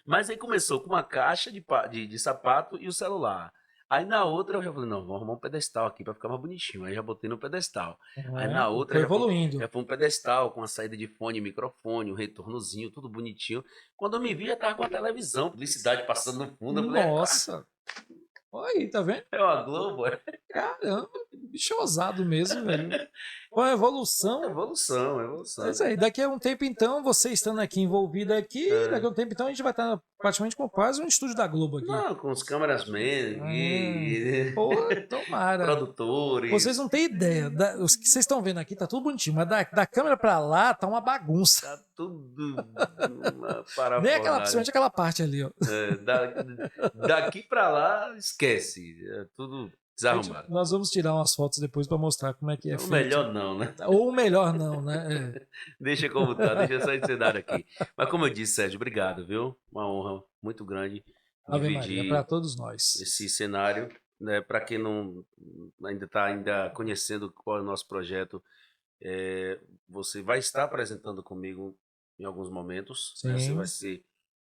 Mas aí começou com uma caixa de sapato e o celular. Aí na outra eu já falei, não, vamos arrumar um pedestal aqui pra ficar mais bonitinho. Aí já botei no pedestal. Aí na outra Foi evoluindo. já foi um pedestal com a saída de fone, microfone, um retornozinho, tudo bonitinho. Quando eu me vi, já tava com a televisão, publicidade passando no fundo. Eu falei, Nossa. Olha aí, tá vendo? é uma Globo, é Caramba, bicho ousado mesmo, velho. Uma evolução. evolução. É isso aí. Daqui a um tempo, então, você estando aqui envolvido aqui, daqui a um tempo, então, a gente vai estar praticamente com quase um estúdio da Globo aqui. Não, com os cameramen aqui, Pô, tomara. produtores. Vocês não têm ideia. Os que vocês estão vendo aqui tá tudo bonitinho, mas da câmera pra lá tá uma bagunça. Tá tudo uma Nem parafornalha. principalmente aquela parte ali, ó. Daqui pra lá, esquece. É tudo desarrumado. Nós vamos tirar umas fotos depois pra mostrar como é que é Ou feito. melhor não, né? Ou melhor não, né? É. Deixa como tá, deixa só de cenário aqui. Mas como eu disse, Sérgio, obrigado, viu? Uma honra muito grande Ave Maria, dividir para todos nós. esse cenário, né? Para quem não ainda está conhecendo qual é o nosso projeto, você vai estar apresentando comigo em alguns momentos, né? Você Sim. vai ser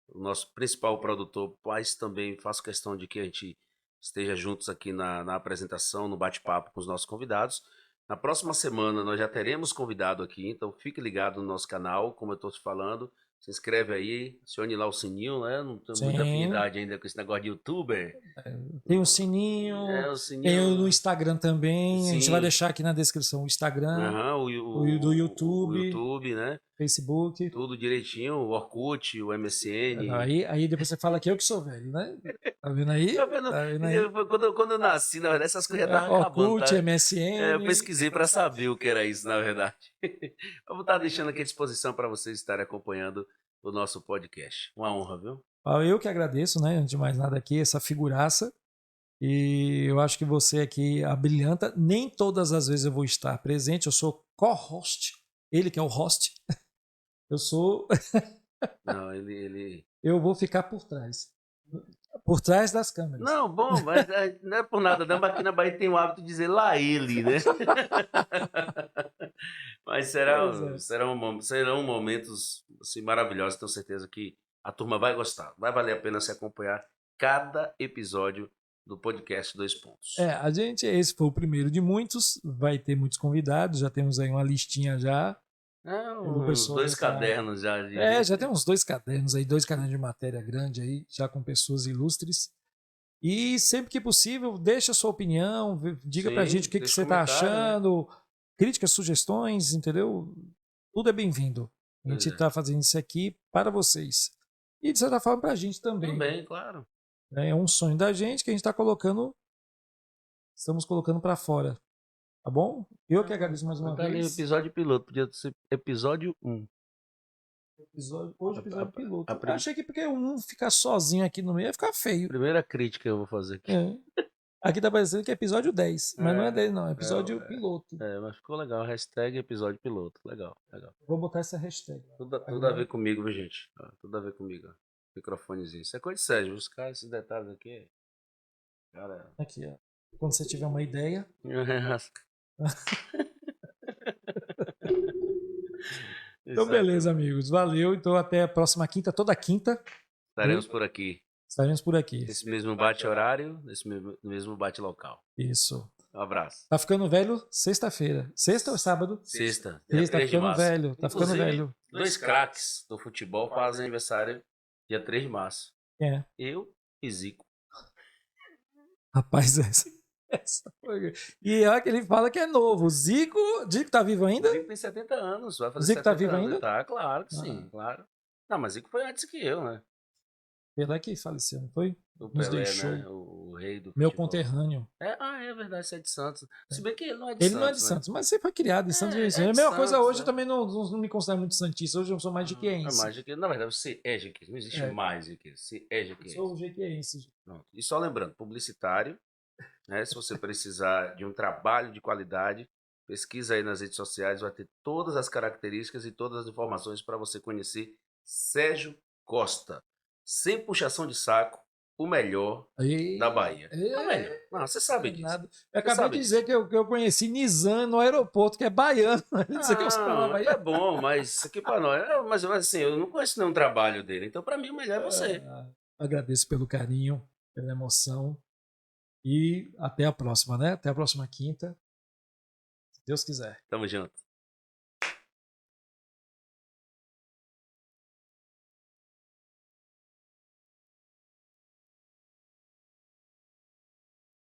o nosso principal produtor, mas também faço questão de que a gente esteja juntos aqui na apresentação, no bate-papo com os nossos convidados. Na próxima semana nós já teremos convidado aqui, então fique ligado no nosso canal, como eu estou te falando. Se inscreve aí, acione lá o sininho, né? Não tenho muita Sim. afinidade ainda com esse negócio de youtuber. Tem o sininho, O sininho. tem o no Instagram também. A gente Sim. vai deixar aqui na descrição o Instagram, o do YouTube, o YouTube, né? Facebook. Tudo direitinho, o Orkut, o MSN. Aí depois você fala que eu que sou velho, né? Tá vendo aí? Tá vendo? Tá vendo aí? Quando eu nasci, na verdade, essas coisas já estavam acabando. Orkut, Tá? MSN. Eu pesquisei para saber o que era isso, na verdade. Eu vou estar deixando aqui à disposição para vocês estarem acompanhando o nosso podcast. Uma honra, viu? Eu que agradeço, né? Antes de mais nada aqui, essa figuraça. E eu acho que você aqui abrilhanta. Nem todas as vezes eu vou estar presente. Eu sou co-host. Ele que é o host. Eu sou... Não, ele... Eu vou ficar por trás. Por trás das câmeras. Não, bom, mas não é por nada, não, mas aqui na Bahia tem o hábito de dizer lá ele, né? Mas serão momentos assim, maravilhosos, tenho certeza que a turma vai gostar. Vai valer a pena se acompanhar cada episódio do podcast Dois Pontos. Esse foi o primeiro de muitos, vai ter muitos convidados, já temos aí uma listinha já. Uns 2 cadernos já. Já tem uns 2 cadernos aí, 2 cadernos de matéria grande aí, já com pessoas ilustres. E sempre que possível, deixa a sua opinião, diga pra Sim, gente o que deixa você tá comentário, né? achando, críticas, sugestões, entendeu? Tudo é bem-vindo. A Pois gente é. tá fazendo isso aqui para vocês. E de certa forma pra gente também. Também, claro. Né? É um sonho da gente que a gente tá colocando, estamos colocando para fora. Tá bom? Eu que agradeço mais uma Tá ali o vez. episódio piloto, podia ser episódio 1. Hoje episódio piloto. Eu A achei que porque um ficar sozinho aqui no meio ia ficar feio. primeira crítica que eu vou fazer aqui. É. Aqui tá parecendo que é episódio 10, mas não é 10 não, é episódio é, piloto. Mas ficou legal. Hashtag episódio piloto. Legal, legal. Vou botar essa hashtag. Tudo a ver comigo, viu, gente? Tudo a ver comigo. Ó. Microfonezinho. Isso é coisa de Sérgio. Os caras, esses detalhes aqui. Cara. Aqui, ó. Quando você tiver uma ideia. Então, beleza, amigos. Valeu. Então, até a próxima quinta, toda quinta. Estaremos por aqui. Estaremos por aqui. Nesse mesmo bate-horário, nesse mesmo bate-local. Isso. Um abraço. Tá ficando velho sexta-feira. Sexta ou sábado? Sexta. Sexta, tá ficando velho. Tá ficando velho. Dois craques do futebol fazem aniversário dia 3 de março. É. Eu e Zico. Rapaz, essa foi... E olha que ele fala que é novo. O Zico tá vivo ainda? O Zico tem 70 anos. Vai fazer Zico 70 tá vivo anos. ainda? Tá, claro que sim, claro. Não, mas Zico foi antes que eu, né? Pelé que faleceu, não foi? O Nos Pelé, deixou. né? O rei do Meu futebol. conterrâneo. É verdade, você é de Santos. Se bem que ele não é de Ele Santos, não é de Santos, mas você foi criado em Santos. É a de mesma coisa Santos, hoje, né? eu também não me considero muito santista. Hoje eu sou mais jequiense. É mais jequiense. Na verdade, você é jequiense. Não existe mais jequiense. Você é jequiense. Eu sou jequiense. Pronto. E só lembrando, publicitário, né? Se você precisar de um trabalho de qualidade, pesquisa aí nas redes sociais, vai ter todas as características e todas as informações para você conhecer Sérgio Costa. Sem puxação de saco, o melhor da Bahia. O melhor. Não, você sabe disso. Eu acabei de dizer que eu conheci Nizam no aeroporto, que é baiano. É bom, mas isso aqui para nós. Mas assim, eu não conheço nenhum trabalho dele. Então, para mim, o melhor é você. Agradeço pelo carinho, pela emoção. E até a próxima, né? Até a próxima quinta. Se Deus quiser. Tamo junto.